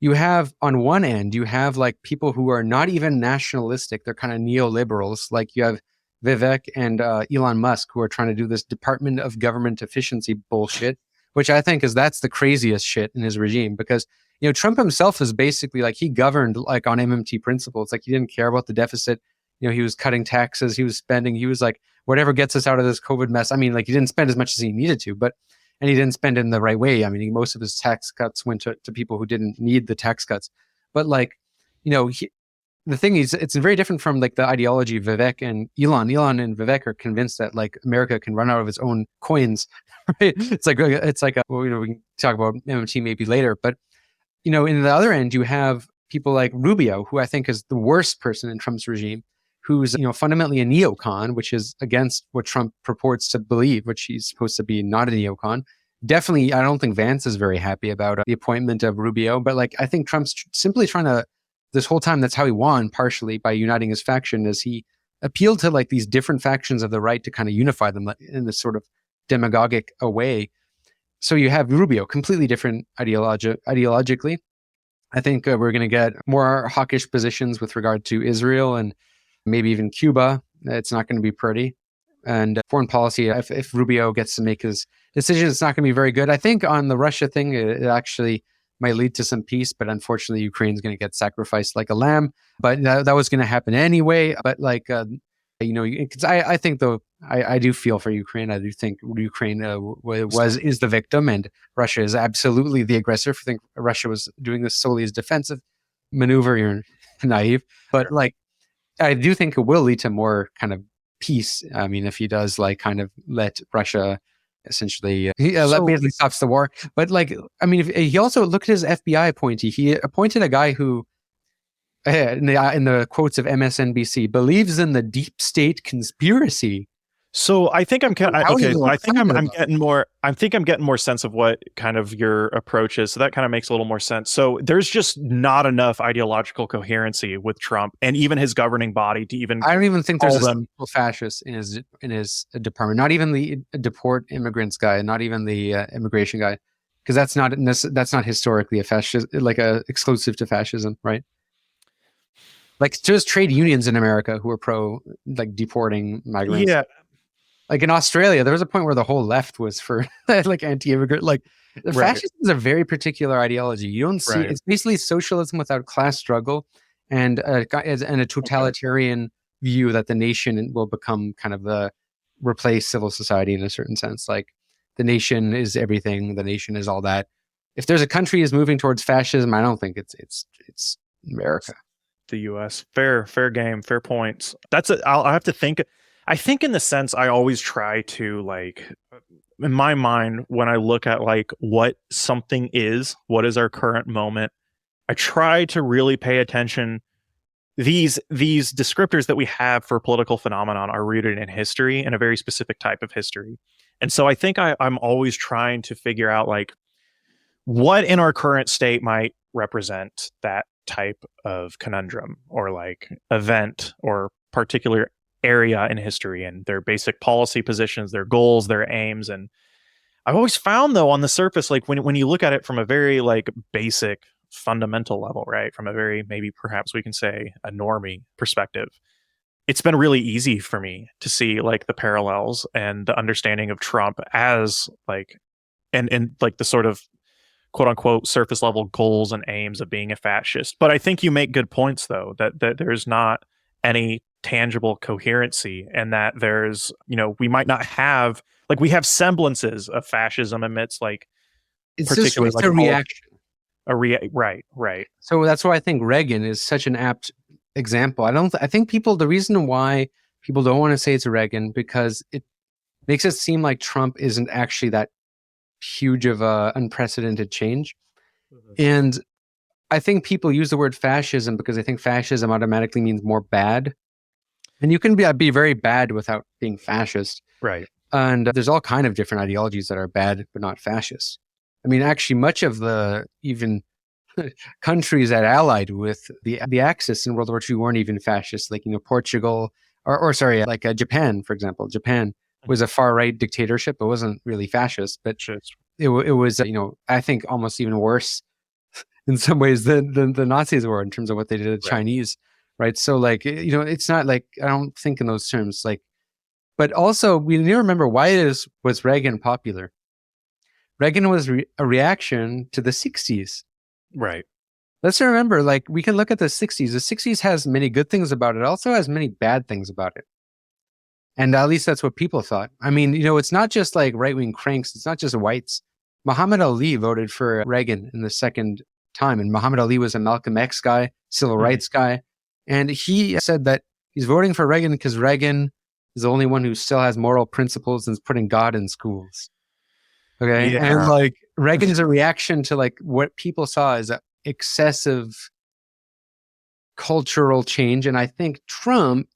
You have, on one end, you have like people who are not even nationalistic. They're kind of neoliberals. Like, you have Vivek and Elon Musk, who are trying to do this Department of Government Efficiency bullshit, which I think that's the craziest shit in his regime. Because, Trump himself is basically like, he governed like on MMT principles. Like, he didn't care about the deficit. He was cutting taxes. He was spending. He was like, whatever gets us out of this COVID mess. I mean, like, he didn't spend as much as he needed to, but and he didn't spend it in the right way. I mean, most of his tax cuts went to people who didn't need the tax cuts. But, like, the thing is, it's very different from like the ideology of Vivek and Elon. Elon and Vivek are convinced that like America can run out of its own coins. Right? Well, we can talk about MMT maybe later, but in the other end, you have people like Rubio, who I think is the worst person in Trump's regime, who's fundamentally a neocon, which is against what Trump purports to believe, which he's supposed to be not a neocon. Definitely, I don't think Vance is very happy about the appointment of Rubio, but like, I think Trump's simply trying to, this whole time, that's how he won, partially by uniting his faction, as he appealed to like these different factions of the right to kind of unify them in this sort of demagogic way. So you have Rubio, completely different ideologically. I think we're going to get more hawkish positions with regard to Israel and maybe even Cuba. It's not going to be pretty. And foreign policy, if Rubio gets to make his decision, it's not going to be very good. I think on the Russia thing, it actually might lead to some peace, but unfortunately, Ukraine's going to get sacrificed like a lamb. But that was going to happen anyway. But like, because I think though, I do feel for Ukraine. I do think Ukraine is the victim, and Russia is absolutely the aggressor. I think Russia was doing this solely as defensive maneuver. You're naive, but like, I do think it will lead to more kind of peace. I mean, if he does like kind of let Russia essentially basically stops the war. But like, I mean, if he also look at his FBI appointee. He appointed a guy who, in the quotes of MSNBC, believes in the deep state conspiracy. So I think I'm okay. So I think I'm getting more. I think I'm getting more sense of what kind of your approach is. So that kind of makes a little more sense. So there's just not enough ideological coherency with Trump and even his governing body to even. I don't even think there's a single fascist in his department. Not even the deport immigrants guy. Not even the immigration guy, because that's not historically a fascist, like a exclusive to fascism, right? Like just trade unions in America who are pro like deporting migrants. Yeah. Like in Australia, there was a point where the whole left was for like anti-immigrant. Like fascism is a very particular ideology. You don't see it's basically socialism without class struggle, and a totalitarian view that the nation will become kind of the replace civil society in a certain sense. Like the nation is everything. The nation is all that. If there's a country is moving towards fascism, I don't think it's America. The U.S. Fair game, fair points. I'll have to think. I think in the sense I always try to like, in my mind, when I look at like what something is, what is our current moment, I try to really pay attention. These descriptors that we have for political phenomenon are rooted in history, and a very specific type of history. And so I think I'm always trying to figure out like what in our current state might represent that type of conundrum or like event or particular area in history, and their basic policy positions, their goals, their aims. And I've always found though on the surface, like when you look at it from a very like basic fundamental level, right, from a very maybe perhaps we can say a normie perspective, it's been really easy for me to see like the parallels and the understanding of Trump as like and like the sort of quote unquote surface level goals and aims of being a fascist. But I think you make good points though, that there's not any tangible coherency, and that there's, we might not have, like, we have semblances of fascism amidst like it's particularly like a reaction. Right. So that's why I think Reagan is such an apt example. I think the reason why people don't want to say it's Reagan, because it makes it seem like Trump isn't actually that huge of a unprecedented change. Mm-hmm. And I think people use the word fascism because I think fascism automatically means more bad. And you can be very bad without being fascist. Right. And there's all kind of different ideologies that are bad but not fascist. I mean, actually, much of the even countries that allied with the Axis in World War II weren't even fascist. Like, Portugal, or sorry, like Japan, for example. Japan was a far-right dictatorship. It wasn't really fascist, but it was, I think almost even worse in some ways than the Nazis were in terms of what they did to the Chinese. Right. So like, it's not like, I don't think in those terms, like, but also we need to remember why was Reagan popular. Reagan was a reaction to the 60s. Right. Let's remember, like, we can look at the 60s. The 60s has many good things about it. Also has many bad things about it. And at least that's what people thought. I mean, it's not just like right-wing cranks. It's not just whites. Muhammad Ali voted for Reagan in the second time. And Muhammad Ali was a Malcolm X guy, civil rights guy. And he said that he's voting for Reagan because Reagan is the only one who still has moral principles and is putting God in schools. Okay. Yeah. And like Reagan is a reaction to like what people saw as an excessive cultural change. And I think Trump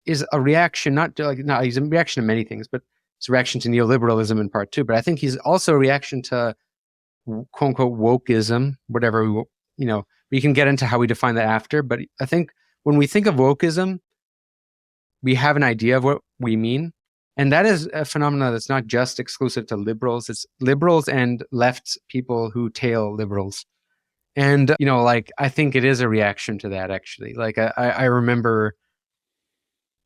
is a reaction, he's a reaction to many things, but it's a reaction to neoliberalism in part too. But I think he's also a reaction to quote unquote wokeism, whatever we can get into how we define that after. But I think when we think of wokeism, we have an idea of what we mean. And that is a phenomenon that's not just exclusive to liberals. It's liberals and left people who tail liberals. And, like, I think it is a reaction to that, actually. Like, I remember,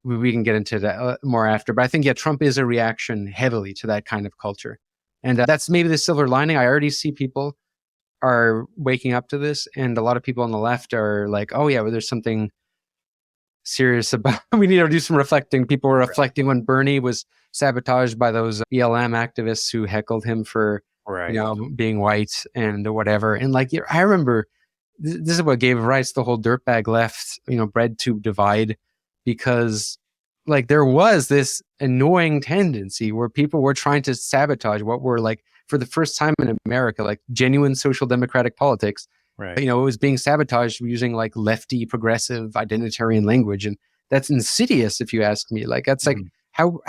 we can get into that more after, but I think, yeah, Trump is a reaction heavily to that kind of culture. And that's maybe the silver lining. I already see people are waking up to this, and a lot of people on the left are like, oh, yeah, well, there's something serious about we need to do some reflecting. People were reflecting when Bernie was sabotaged by those BLM activists who heckled him for Right. being white and whatever. And like, I remember this is what gave rise to the whole dirtbag left, bread tube divide, because like there was this annoying tendency where people were trying to sabotage what were like, for the first time in America, like genuine social democratic politics. Right. It was being sabotaged using like lefty progressive identitarian language. And that's insidious, if you ask me. Like, that's like, how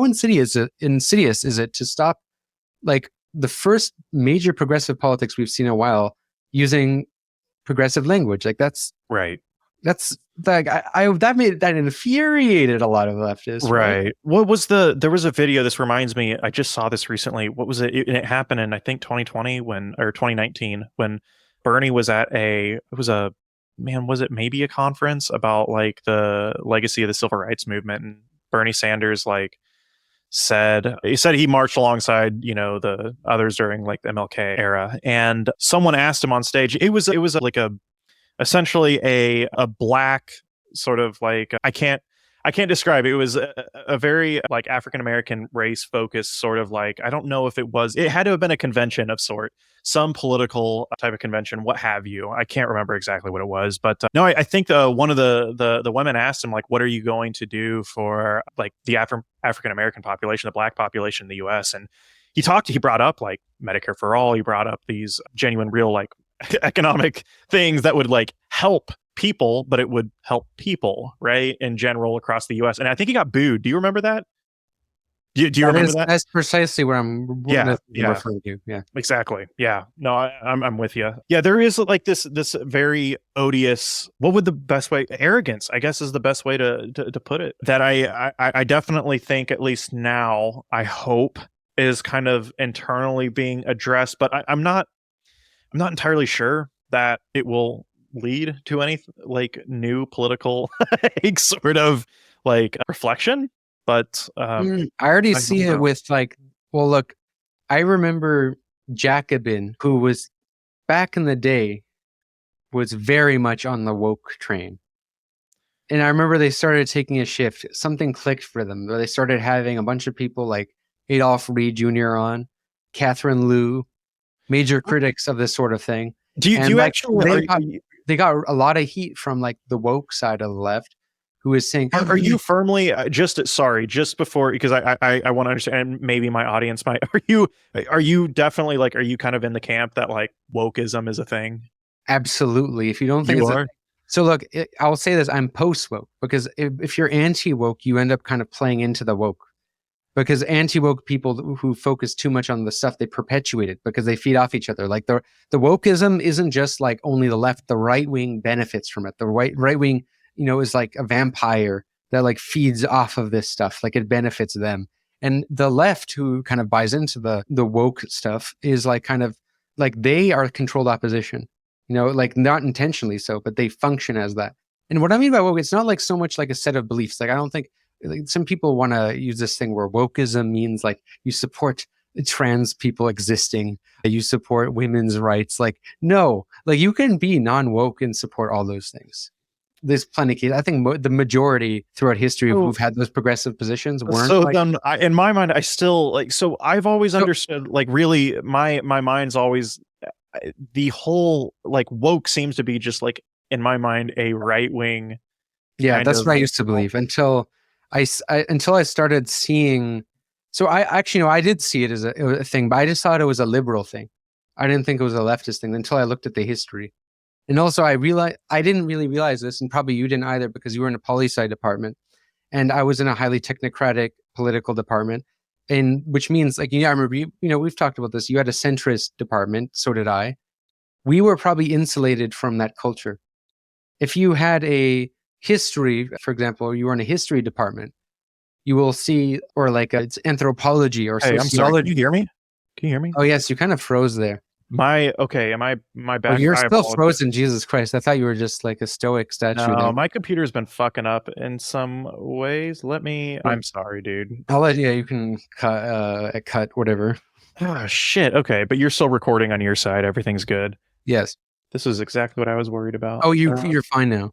insidious is it to stop like the first major progressive politics we've seen in a while using progressive language? Like, that's right. That's like, that infuriated a lot of leftists. Right. What was there was a video, this reminds me, I just saw this recently. What was it? It happened in, I think, 2020 or 2019, when Bernie was at was it maybe a conference about like the legacy of the civil rights movement, and Bernie Sanders like said he marched alongside, the others during like the MLK era, and someone asked him on stage. It was like essentially a black sort of like, I can't describe it. It was a very like African American race focused sort of like, I don't know if it had to have been a convention of sort, some political type of convention, what have you. I can't remember exactly what it was, but no, I think one of the women asked him like, what are you going to do for like the African American population, the black population in the U.S. And he brought up like Medicare for all. He brought up these genuine, real like economic things that would like help people, but it would help people, right, in general across the US. And I think he got booed. Do you remember that? Do you remember that? That's precisely what I'm referring to. Yeah, exactly. Yeah, no, I'm with you. Yeah, there is like this very odious, what would the best way, arrogance, I guess, is the best way to put it, that I definitely think, at least now, I hope is kind of internally being addressed, but I'm not entirely sure that it will lead to any like new political like, sort of like reflection. But I already see it with like, well, look, I remember Jacobin, who was back in the day, was very much on the woke train. And I remember they started taking a shift. Something clicked for them. They started having a bunch of people like Adolph Reed Jr. on, Catherine Liu, major critics of this sort of thing. Do you like, actually they got a lot of heat from like the woke side of the left, who is saying, are you firmly just before, because I want to understand, maybe my audience might, are you definitely like, are you kind of in the camp that like wokeism is a thing? Absolutely. If you don't think so look, I'll say this, I'm post woke, because if you're anti woke, you end up kind of playing into the woke. Because anti-woke people who focus too much on the stuff, they perpetuate it because they feed off each other. Like the wokeism isn't just like only the left. The right wing benefits from it. The right wing, is like a vampire that like feeds off of this stuff. Like it benefits them. And the left, who kind of buys into the woke stuff, is like kind of like they are controlled opposition. Like not intentionally so, but they function as that. And what I mean by woke, it's not like so much like a set of beliefs. Like I don't think. Like, some people want to use this thing where wokeism means like you support trans people existing, you support women's rights. Like, no, like you can be non-woke and support all those things. There's plenty of cases. I think the majority throughout history who've had those progressive positions weren't. So then, in my mind, I still like. So I've always understood, like, really, my mind's always the whole like woke seems to be just like, in my mind, a right wing. Yeah, that's what I used to believe until I started seeing. So I actually, I did see it as a thing, but I just thought it was a liberal thing. I didn't think it was a leftist thing until I looked at the history. And also I didn't really realize this, and probably you didn't either, because you were in a poli-sci department and I was in a highly technocratic political department. And which means like, I remember, we've talked about this. You had a centrist department. So did I. We were probably insulated from that culture. If you had a history, for example, you were in a history department, you will see, or like it's anthropology or Hey, I'm sorry. Can sociology. you hear me? Can you hear me? Oh yes, you kind of froze there. Am I my Oh, back? you're I still apologize. frozen, Jesus Christ. I thought you were just like a stoic statue No, there. my computer's been fucking up in some ways. I'm sorry, dude. I'll let you can cut whatever. Ah, shit. Okay, but you're still recording on your side. Everything's good. Yes. This is exactly what I was worried about. Oh, you're fine now.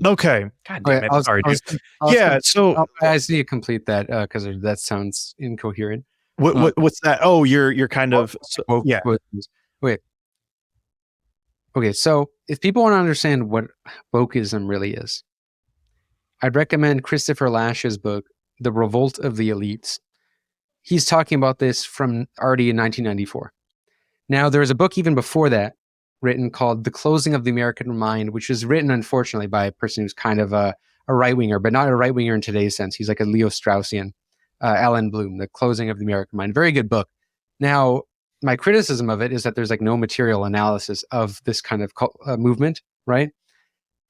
Okay. God Okay, damn it. Sorry, dude. I was Yeah. gonna, So I just need to complete that because that sounds incoherent. what's that? Oh, you're kind Woke, of woke, yeah. woke- wait. Okay, so if people want to understand what wokeism really is, I'd recommend Christopher Lash's book, The Revolt of the Elites. He's talking about this from already in 1994. Now, there was a book even before that written called The Closing of the American Mind, which was written, unfortunately, by a person who's kind of a right winger, but not a right winger in today's sense. He's like a Leo Straussian, Alan Bloom, The Closing of the American Mind. Very good book. Now, my criticism of it is that there's like no material analysis of this kind of movement, right?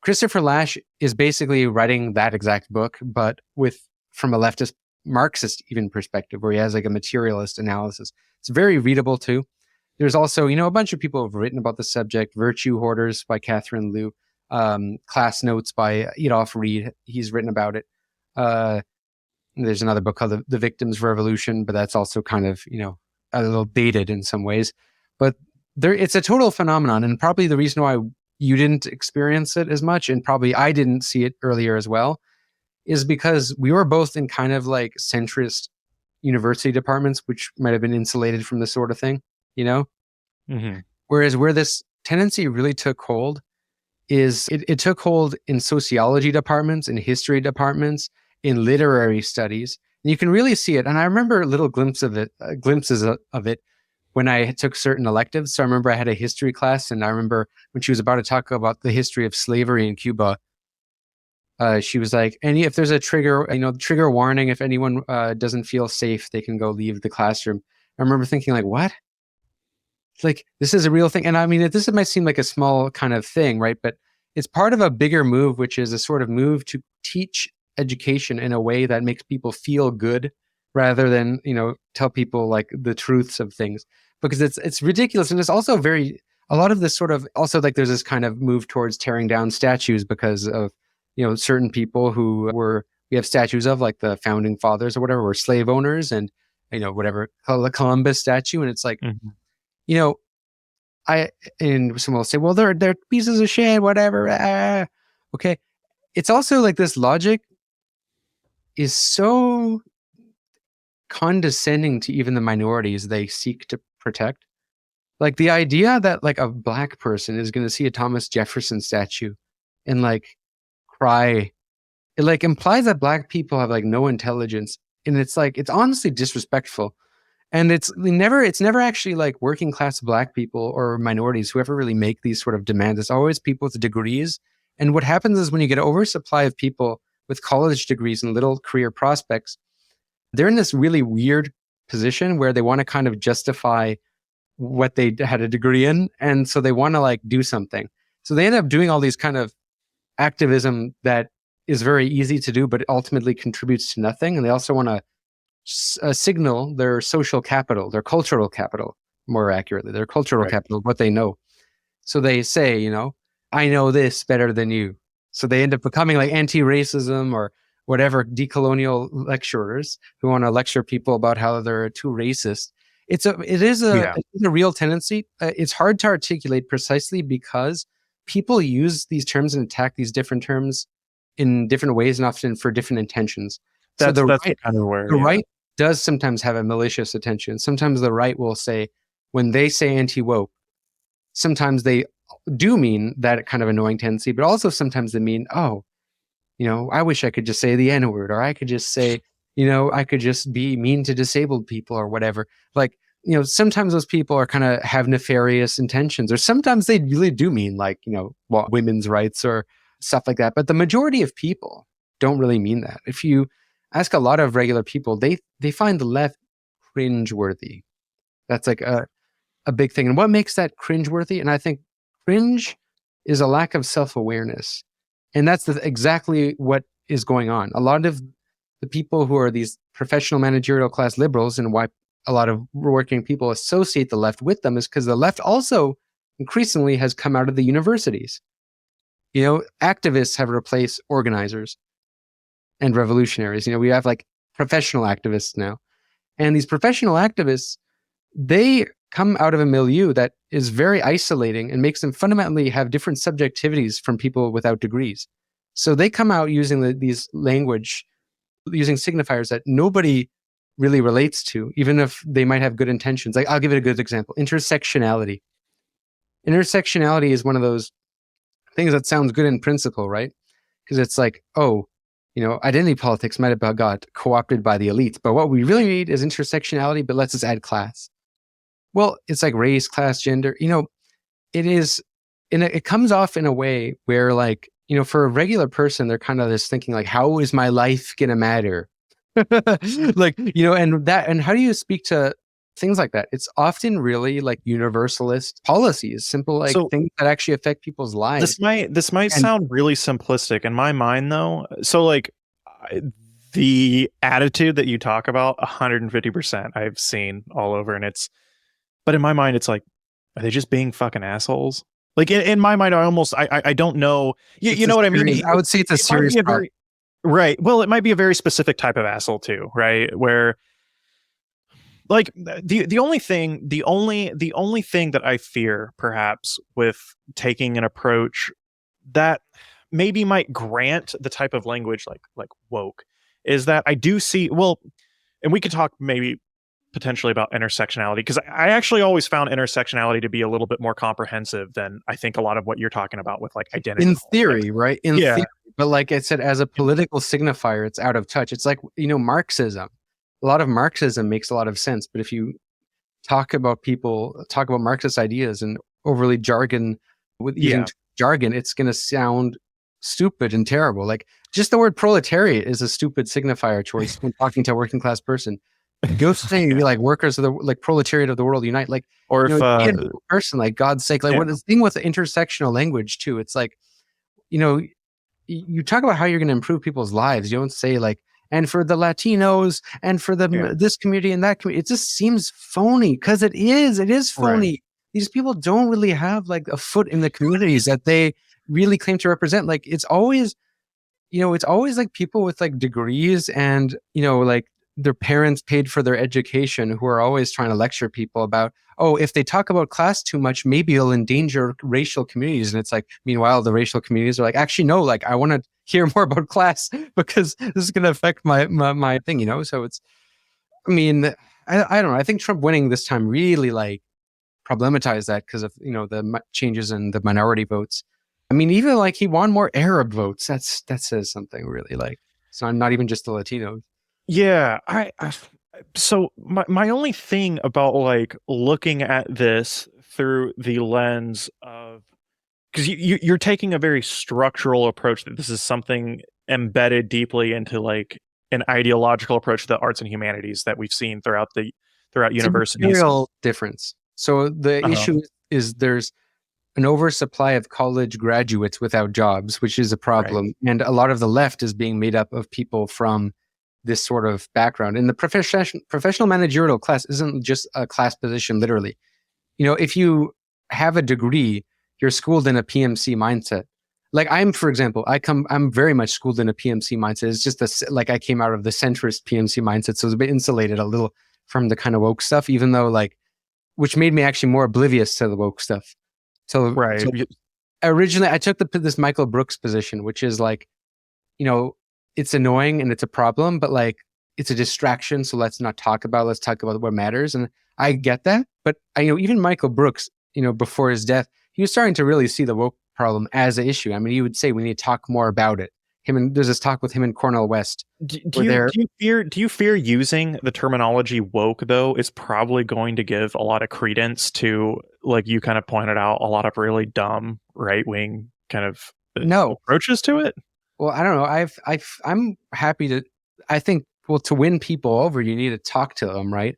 Christopher Lash is basically writing that exact book, but with from a leftist Marxist even perspective, where he has like a materialist analysis. It's very readable too. There's also, a bunch of people have written about the subject. Virtue Hoarders by Catherine Liu, Class Notes by Adolph Reed. He's written about it. There's another book called the Victims Revolution, but that's also kind of, a little dated in some ways. But it's a total phenomenon, and probably the reason why you didn't experience it as much, and probably I didn't see it earlier as well, is because we were both in kind of like centrist university departments, which might have been insulated from this sort of thing, you know? Mhm. Whereas where this tendency really took hold is it took hold in sociology departments, in history departments, in literary studies. And you can really see it. And I remember little glimpses of it when I took certain electives. So I remember I had a history class, and I remember when she was about to talk about the history of slavery in Cuba, she was like, if there's a trigger warning, if anyone doesn't feel safe, they can go leave the classroom. I remember thinking like, what? Like, this is a real thing. And I mean, this might seem like a small kind of thing, right? But it's part of a bigger move, which is a sort of move to teach education in a way that makes people feel good rather than, tell people like the truths of things, because it's ridiculous. And it's also a lot of this sort of, also like there's this kind of move towards tearing down statues because of, certain people we have statues of, like the founding fathers or whatever, were slave owners, and, whatever, the Columbus statue. And it's like, Mhm. you know, and someone will say, well, they're pieces of shit, whatever. Okay. It's also like this logic is so condescending to even the minorities they seek to protect. Like the idea that like a black person is going to see a Thomas Jefferson statue and like cry, it like implies that black people have like no intelligence. And it's like, it's honestly disrespectful. And it's never actually like working class black people or minorities who ever really make these sort of demands. It's always people with degrees. And what happens is when you get an oversupply of people with college degrees and little career prospects, they're in this really weird position where they want to kind of justify what they had a degree in. And so they want to like do something. So they end up doing all these kind of activism that is very easy to do, but ultimately contributes to nothing. And they also want to signal their social capital, their cultural capital, more accurately, their cultural Right. capital, what they know. So they say, I know this better than you. So they end up becoming like anti-racism or whatever decolonial lecturers who want to lecture people about how they're too racist. It is Yeah. a real tendency. It's hard to articulate precisely because people use these terms and attack these different terms in different ways and often for different intentions. So That's kind of where, the yeah. right does sometimes have a malicious intention. Sometimes the right will say, when they say anti-woke, sometimes they do mean that kind of annoying tendency, but also sometimes they mean, oh, I wish I could just say the N-word, or I could just say, I could just be mean to disabled people or whatever. Like, sometimes those people are kind of have nefarious intentions, or sometimes they really do mean like, women's rights or stuff like that. But the majority of people don't really mean that. If you ask a lot of regular people, they find the left cringeworthy. That's like a big thing. And what makes that cringeworthy? And I think cringe is a lack of self-awareness. And that's exactly what is going on. A lot of the people who are these professional managerial class liberals, and why a lot of working people associate the left with them, is because the left also increasingly has come out of the universities. Activists have replaced organizers and revolutionaries. We have like professional activists now. And these professional activists, they come out of a milieu that is very isolating and makes them fundamentally have different subjectivities from people without degrees. So they come out using these language, using signifiers that nobody really relates to, even if they might have good intentions. Like, I'll give it a good example. Intersectionality. Intersectionality is one of those things that sounds good in principle, right? Because it's like, identity politics might have got co-opted by the elites, but what we really need is intersectionality, but let's just add class. Well, it's like race, class, gender. It is, and it comes off in a way where, like, for a regular person, they're kind of just thinking like, how is my life gonna matter? And how do you speak to things like that? It's often really like universalist policies, simple things that actually affect people's lives. This might sound really simplistic in my mind, though. So like the attitude that you talk about, 150%, I've seen all over, but in my mind, it's like, are they just being fucking assholes? Like in my mind, I don't know. You know what I mean? I would say it's a serious part. Right. Well, it might be a very specific type of asshole too, right? Where like the only thing that I fear perhaps with taking an approach that maybe might grant the type of language like woke is that I do see, well, and we could talk maybe potentially about intersectionality, because I actually always found intersectionality to be a little bit more comprehensive than I think a lot of what you're talking about with like identity. In theory, right? In theory. But like I said, as a political signifier, it's out of touch. It's like, Marxism. A lot of Marxism makes a lot of sense, but if you talk about Marxist ideas and overly jargon with using jargon, it's going to sound stupid and terrible. Like, just the word proletariat is a stupid signifier choice when talking to a working class person. Go say like workers of the like proletariat of the world unite. Like, or if a person, like, God's sake, like what the thing with the intersectional language too, it's like, you talk about how you're going to improve people's lives. You don't say like, and for the Latinos and for this community and that community. It just seems phony, because it is phony. Right. These people don't really have like a foot in the communities that they really claim to represent. Like, it's always like people with like degrees and, like their parents paid for their education, who are always trying to lecture people about, if they talk about class too much, maybe it'll endanger racial communities. And it's like, meanwhile, the racial communities are like, actually, no, like, I want to hear more about class because this is going to affect my thing, So it's, I don't know. I think Trump winning this time really like problematized that because of, the changes in the minority votes. Even like he won more Arab votes. That says something really, like, it's not even just the Latinos. Yeah, so my only thing about like looking at this through the lens of, because you're taking a very structural approach, that this is something embedded deeply into like an ideological approach to the arts and humanities that we've seen throughout universities. It's a real difference. So the issue is there's an oversupply of college graduates without jobs, which is a problem. Right. And a lot of the left is being made up of people from this sort of background. And the professional managerial class isn't just a class position, literally. If you have a degree, you're schooled in a PMC mindset. Like, for example, I'm very much schooled in a PMC mindset. It's just like I came out of the centrist PMC mindset, so it's a bit insulated a little from the kind of woke stuff, even though which made me actually more oblivious to the woke stuff. So, right. So originally I took this Michael Brooks position, which is like, it's annoying and it's a problem, but like, it's a distraction. So let's talk about what matters. And I get that. But even Michael Brooks, before his death, he was starting to really see the woke problem as an issue. He would say we need to talk more about it. There's this talk with him and Cornel West. Do you fear using the terminology woke, though, is probably going to give a lot of credence to, like you kind of pointed out, a lot of really dumb right-wing kind of approaches to it? Well, I don't know. I'm happy to, I think, to win people over, you need to talk to them, right?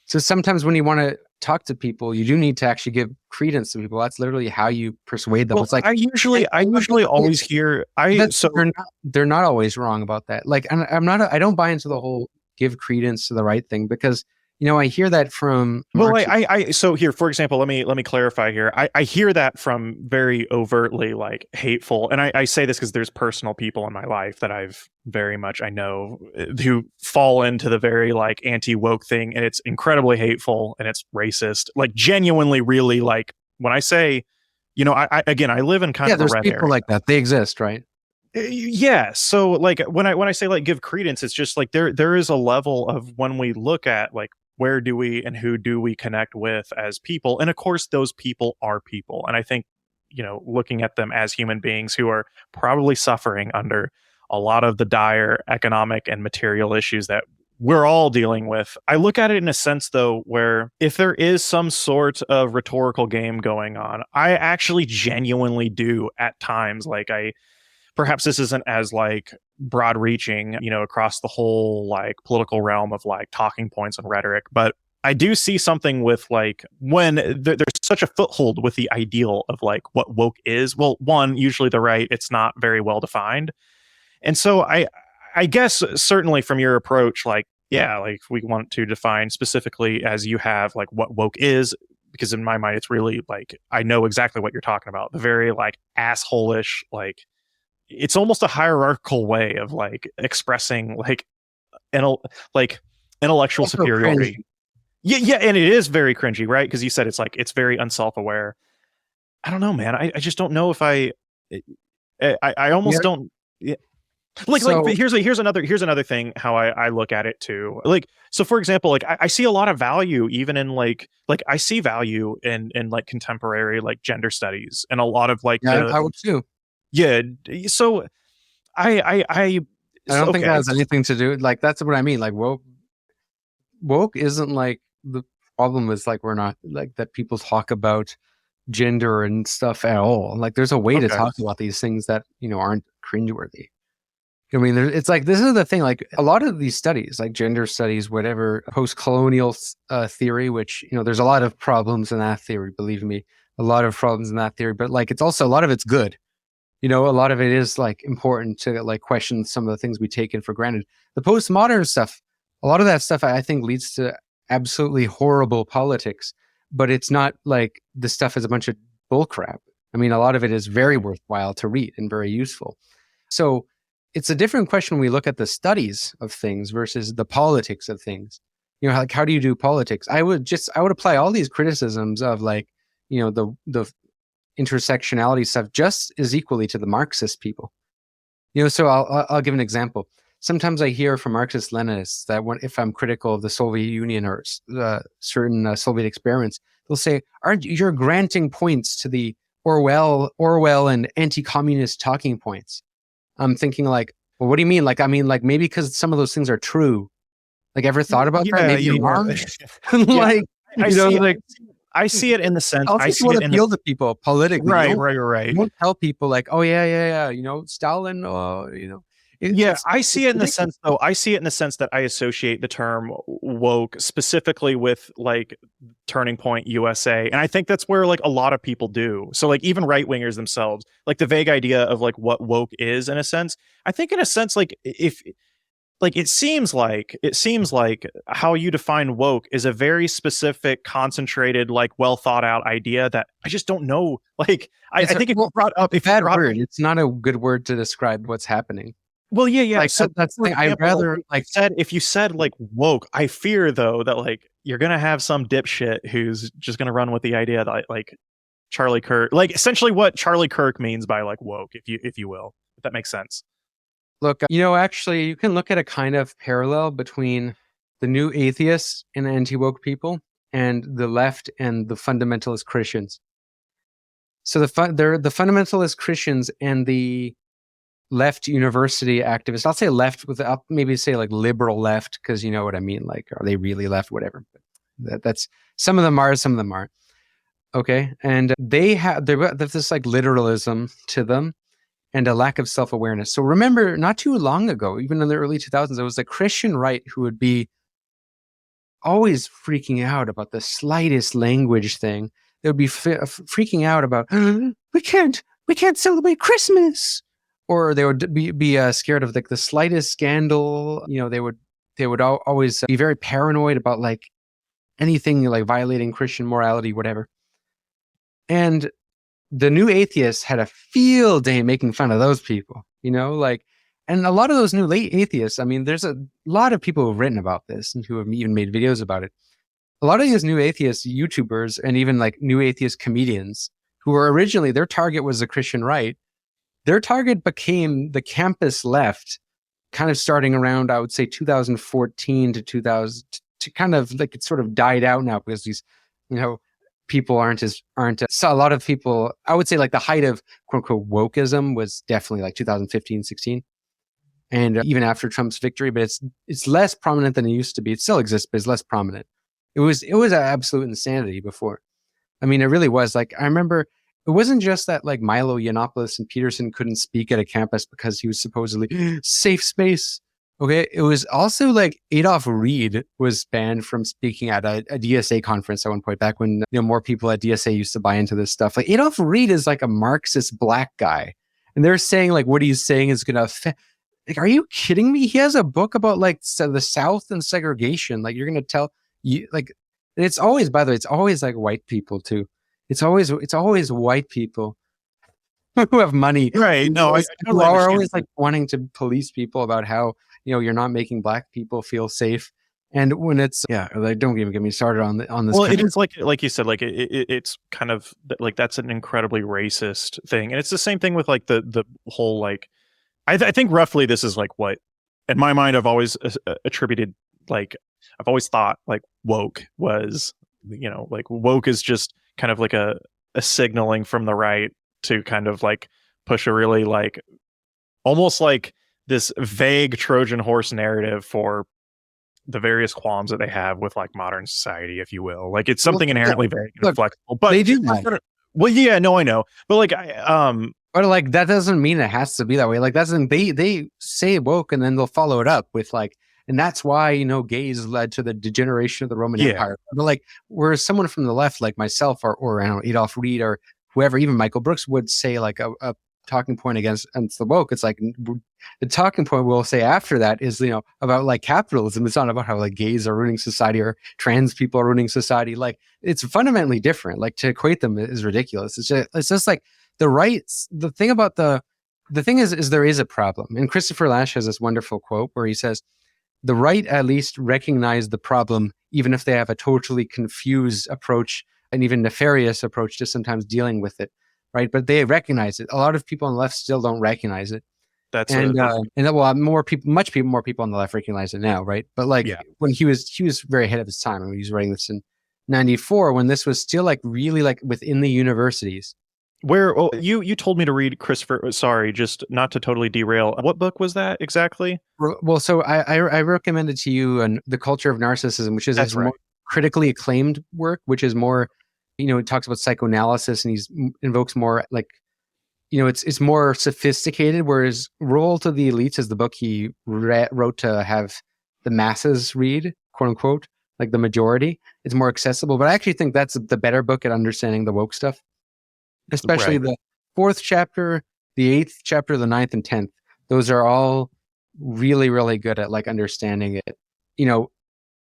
So sometimes when you want to talk to people, you do need to actually give credence to people. That's literally how you persuade them. Well, It's like, I usually always hear they're not always wrong about that. Like, I don't buy into the whole give credence to the right thing, because I hear that from well, Marx. so here, for example, let me clarify here. I hear that from very overtly like hateful, and I say this because there's personal people in my life that I've very much I know who fall into the very like anti woke thing, and it's incredibly hateful and it's racist. Like genuinely, really like when I say, I again I live in kind Yeah, of a there's red people area. like that. They exist, right? Yeah, so like when I say like give credence, it's just like there is a level of when we look at like where do we and who do we connect with as people, and of course those people are people, and I think looking at them as human beings who are probably suffering under a lot of the dire economic and material issues that we're all dealing with. I look at it in a sense though where if there is some sort of rhetorical game going on, I actually genuinely do at times like I perhaps this isn't as like broad reaching, across the whole like political realm of like talking points and rhetoric, but I do see something with like when there's such a foothold with the ideal of like what woke is. Well, one, usually the right, it's not very well defined. And so I guess certainly from your approach, like, yeah, like we want to define specifically as you have like what woke is, because in my mind, it's really like I know exactly what you're talking about. The very like assholish, like it's almost a hierarchical way of like expressing like like intellectual Also superiority. cringy. Yeah, and it is very cringy, right? Because you said it's like it's very unself-aware. I don't know, man. I just don't know if I Yeah. almost don't. Yeah. Like So here's another thing how I look at it too. Like so for example, like I see a lot of value even in like I see value in like contemporary like gender studies and a lot of like yeah, the I would too. yeah. So I I don't think that okay. has anything to do. Like, that's what I mean. Like, woke isn't like the problem. Is like we're not like that. People talk about gender and stuff at all. Like, there's a way to Okay. talk about these things that aren't cringeworthy. I mean, it's like this is the thing. Like, a lot of these studies, like gender studies, whatever, post-colonial theory, which there's a lot of problems in that theory. Believe me, a lot of problems in that theory. But like, it's also a lot of it's good. A lot of it is like important to like question some of the things we take in for granted. The postmodern stuff, a lot of that stuff I think leads to absolutely horrible politics, but it's not like the stuff is a bunch of bullcrap. I mean, a lot of it is very worthwhile to read and very useful. So it's a different question when we look at the studies of things versus the politics of things. Like, how do you do politics? I would apply all these criticisms of like, the intersectionality stuff just as equally to the Marxist people. So I'll give an example. Sometimes I hear from Marxist Leninists that if I'm critical of the Soviet Union or certain Soviet experiments, they'll say, "Aren't you're granting points to the Orwell and anti-communist talking points?" I'm thinking like, well, what do you mean? Like, I mean, like maybe because some of those things are true. Like, ever thought about that? Yeah, Maybe yeah, I'm wrong. yeah. Like, I see. like I see it in the sense. I also, if you see want it to in the appeal to people politically, right, right, you right. don't tell people like, oh yeah, Stalin, Yeah, I it's see it in the ridiculous. sense though. I see it in the sense that I associate the term woke specifically with like Turning Point USA, and I think that's where like a lot of people do. So like even right wingers themselves, like the vague idea of like what woke is in a sense. I think in a sense like if like it seems like how you define woke is a very specific concentrated like well thought out idea that I just don't know like I think It's a if you bad brought word. It's not a good word to describe what's happening. well yeah Like so that's the for thing. I'd example like rather like if you said like woke, I fear though that like you're gonna have some dipshit who's just gonna run with the idea that like Charlie Kirk, like essentially what Charlie Kirk means by like woke, if you will, if that makes sense. look. Actually, you can look at a kind of parallel between the new atheists and anti woke people and the left and the fundamentalist Christians. So they're the fundamentalist Christians and the left university activists. I'll say left I'll maybe say like liberal left because you know what I mean. Like, are they really left? Whatever. That's some of them are, some of them aren't. Okay, and there's this like literalism to them and a lack of self awareness. So remember, not too long ago, even in the early 2000s, there was a Christian right who would be always freaking out about the slightest language thing. they would be freaking out about we can't celebrate Christmas, or they would be scared of like the slightest scandal. They would always be very paranoid about like anything like violating Christian morality, whatever. And the new atheists had a field day making fun of those people, like, and a lot of those new late atheists, I mean, there's a lot of people who've written about this and who have even made videos about it. A lot of these new atheist YouTubers and even like new atheist comedians who were originally, their target was the Christian right. Their target became the campus left, kind of starting around, I would say 2014 to 2000, to kind of like it sort of died out now because these, people aren't so a lot of people, I would say like the height of quote unquote wokeism was definitely like 2015, 16. And even after Trump's victory, but it's less prominent than it used to be. It still exists, but it's less prominent. It was absolute insanity before. I mean, it really was. Like, I remember it wasn't just that like Milo Yiannopoulos and Peterson couldn't speak at a campus because he was supposedly safe space. Okay. It was also like Adolf Reed was banned from speaking at a DSA conference at one point back when, more people at DSA used to buy into this stuff. Like Adolf Reed is like a Marxist black guy. And they're saying like what he's saying is going to affect. Like, are you kidding me? He has a book about like the South and segregation. Like, you're going to tell you like, and it's always, by the way, it's always like white people too. It's always white people who have money. Right. No, I Who totally are understand. always like wanting to police people about how, you're not making black people feel safe. And when it's, like, don't even get me started on this. Well, it is like you said, like it's kind of like that's an incredibly racist thing, and it's the same thing with like the whole like. I think roughly this is like what, in my mind, I've always attributed, like, I've always thought like woke was, like woke is just kind of like a signaling from the right to kind of like push a really like almost like this vague Trojan horse narrative for the various qualms that they have with like modern society, if you will. Like it's something inherently vague and flexible, but they do that. Well, yeah, no, I know, but like but like that doesn't mean it has to be that way. Like they say woke and then they'll follow it up with like, and that's why gays led to the degeneration of the Roman Empire. But like, whereas someone from the left, like myself or I don't know, Adolf Reed or whoever, even Michael Brooks would say like a talking point against the woke. It's like the talking point we'll say after that is about like capitalism. It's not about how like gays are ruining society or trans people are ruining society. Like it's fundamentally different. Like to equate them is ridiculous. It's just like the rights. The thing about the thing is there is a problem. And Christopher Lasch has this wonderful quote where he says, "The right at least recognize the problem, even if they have a totally confused approach and even nefarious approach to sometimes dealing with it." Right, but they recognize it. A lot of people on the left still don't recognize it. That's and well, more people on the left recognize it now, right? But like when he was very ahead of his time. When he was writing this in '94, when this was still like really like within the universities. Where you told me to read Christopher. Sorry, just not to totally derail. What book was that exactly? Well, so I recommended to you The Culture of Narcissism, which is his more critically acclaimed work, which is more. It talks about psychoanalysis and he invokes more like, it's more sophisticated, whereas Roll to the Elites is the book he wrote to have the masses read, quote unquote, like the majority. It's more accessible, but I actually think that's the better book at understanding the woke stuff, especially the 4th chapter, the 8th chapter, the 9th and 10th. Those are all really, really good at like understanding it.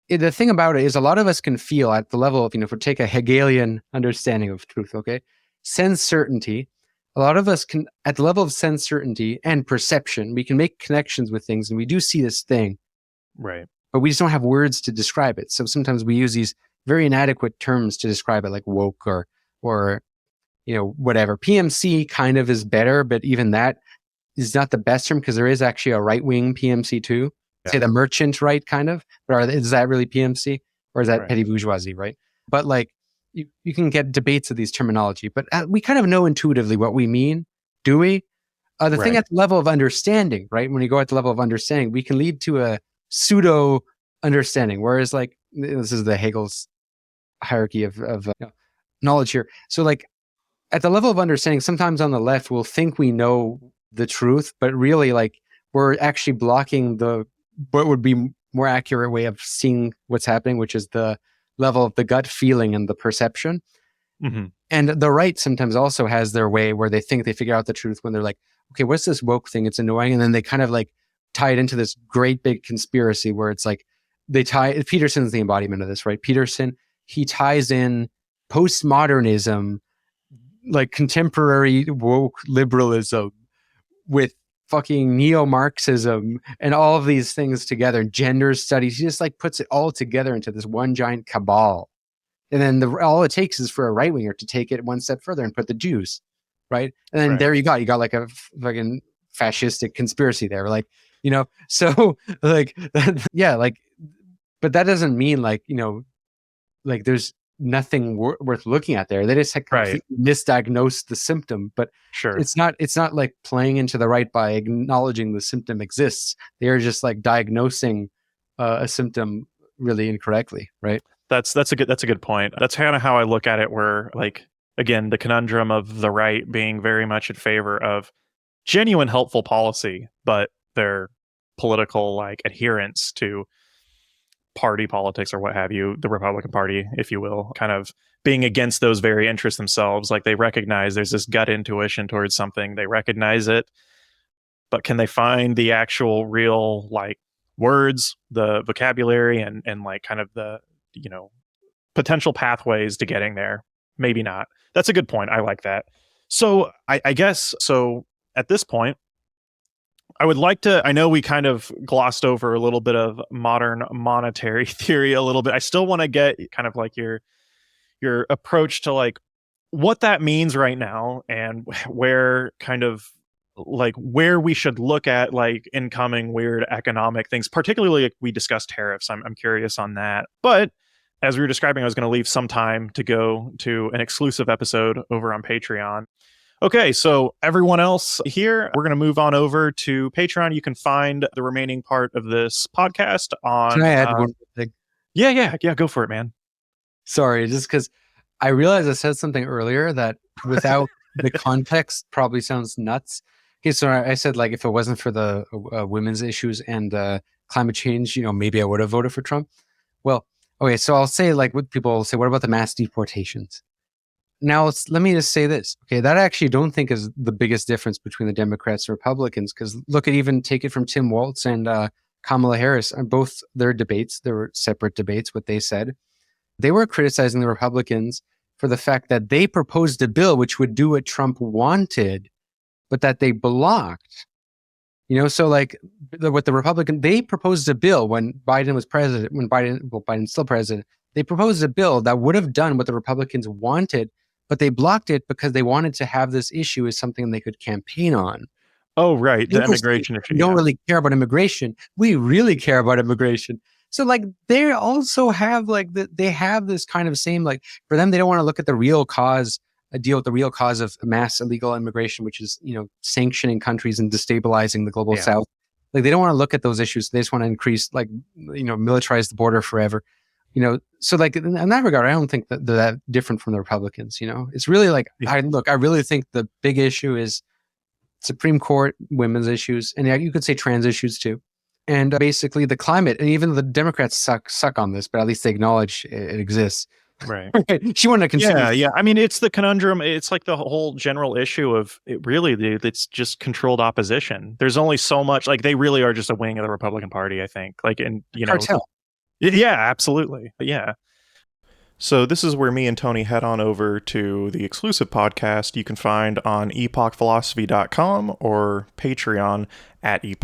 The thing about it is a lot of us can feel at the level of, if we take a Hegelian understanding of truth, okay, sense certainty, a lot of us can, at the level of sense certainty and perception, we can make connections with things and we do see this thing. Right. But we just don't have words to describe it. So sometimes we use these very inadequate terms to describe it, like woke or whatever. PMC kind of is better, but even that is not the best term because there is actually a right-wing PMC too. Say the merchant right, kind of, but is that really PMC or is that petty bourgeoisie, right? But like you can get debates of these terminology, but we kind of know intuitively what we mean, do we? The thing at the level of understanding, right? When you go at the level of understanding, we can lead to a pseudo understanding, whereas like this is the Hegel's hierarchy of knowledge here. So like at the level of understanding, sometimes on the left we'll think we know the truth, but really like we're actually blocking what would be more accurate way of seeing what's happening, which is the level of the gut feeling and the perception. Mm-hmm. And the right sometimes also has their way where they think they figure out the truth when they're like, okay, what's this woke thing? It's annoying. And then they kind of like tie it into this great big conspiracy where it's like they tie Peterson's the embodiment of this, right? Peterson, he ties in postmodernism, like contemporary woke liberalism with fucking neo-Marxism and all of these things together, gender studies. He just like puts it all together into this one giant cabal. And then all it takes is for a right winger to take it one step further and put the Jews, right? And then Right. there you got like a fucking fascistic conspiracy there, like, you know. So like, yeah, like, but that doesn't mean like, you know, like there's nothing worth looking at there. They just had Right. completely misdiagnosed the symptom, but Sure. it's not like playing into the right by acknowledging the symptom exists. They are just like diagnosing a symptom really incorrectly, right? That's a good point. That's kind of how I look at it, where like, again, the conundrum of the right being very much in favor of genuine helpful policy, but their political like adherence to party politics or what have you, the Republican Party, if you will, kind of being against those very interests themselves. Like they recognize there's this gut intuition towards something, they recognize it, but can they find the actual real like words, the vocabulary, and like kind of the, you know, potential pathways to getting there? Maybe not. That's a good point. I like that. So I guess so at this point, I would like to. I know we kind of glossed over a little bit of modern monetary theory a little bit. I still want to get kind of like your approach to like what that means right now and where kind of like where we should look at like incoming weird economic things, particularly like we discussed tariffs. I'm curious on that. But as we were describing, I was going to leave some time to go to an exclusive episode over on Patreon. Okay, so everyone else here, we're going to move on over to Patreon. You can find the remaining part of this podcast Can on. I add one thing? Yeah, go for it, man. Sorry, just because I realized I said something earlier that without the context probably sounds nuts. Okay, so I said like if it wasn't for the women's issues and climate change, you know, maybe I would have voted for Trump. Well, okay, so I'll say like what people will say, what about the mass deportations? Now, let me just say this. Okay, that I actually don't think is the biggest difference between the Democrats and Republicans. Because look at even take it from Tim Walz and Kamala Harris on both their debates. There were separate debates. What they said, they were criticizing the Republicans for the fact that they proposed a bill which would do what Trump wanted, but that they blocked. You know, so like what the Republican, they proposed a bill when Biden was president, when Biden's still president, they proposed a bill that would have done what the Republicans wanted, but they blocked it because they wanted to have this issue as something they could campaign on. Oh, right, the immigration issue. We don't really care about immigration. We really care about immigration. So like they also have like they have this kind of same like for them they don't want to look at the real cause, deal with the real cause of mass illegal immigration, which is, you know, sanctioning countries and destabilizing the global south. Like they don't want to look at those issues. They just want to increase like, you know, militarize the border forever. You know, so like in that regard, I don't think that they're that different from the Republicans. You know, it's really like I really think the big issue is Supreme Court, women's issues, and you could say trans issues too, and basically the climate. And even the Democrats suck on this, but at least they acknowledge it exists. Right. She wanted to consider. Yeah. I mean, it's the conundrum. It's like the whole general issue of it really, dude, it's just controlled opposition. There's only so much. Like they really are just a wing of the Republican Party, I think. Like, and you know, Cartel. Yeah, absolutely. Yeah. So this is where me and Tony head on over to the exclusive podcast you can find on epochphilosophy.com or Patreon at Epoch.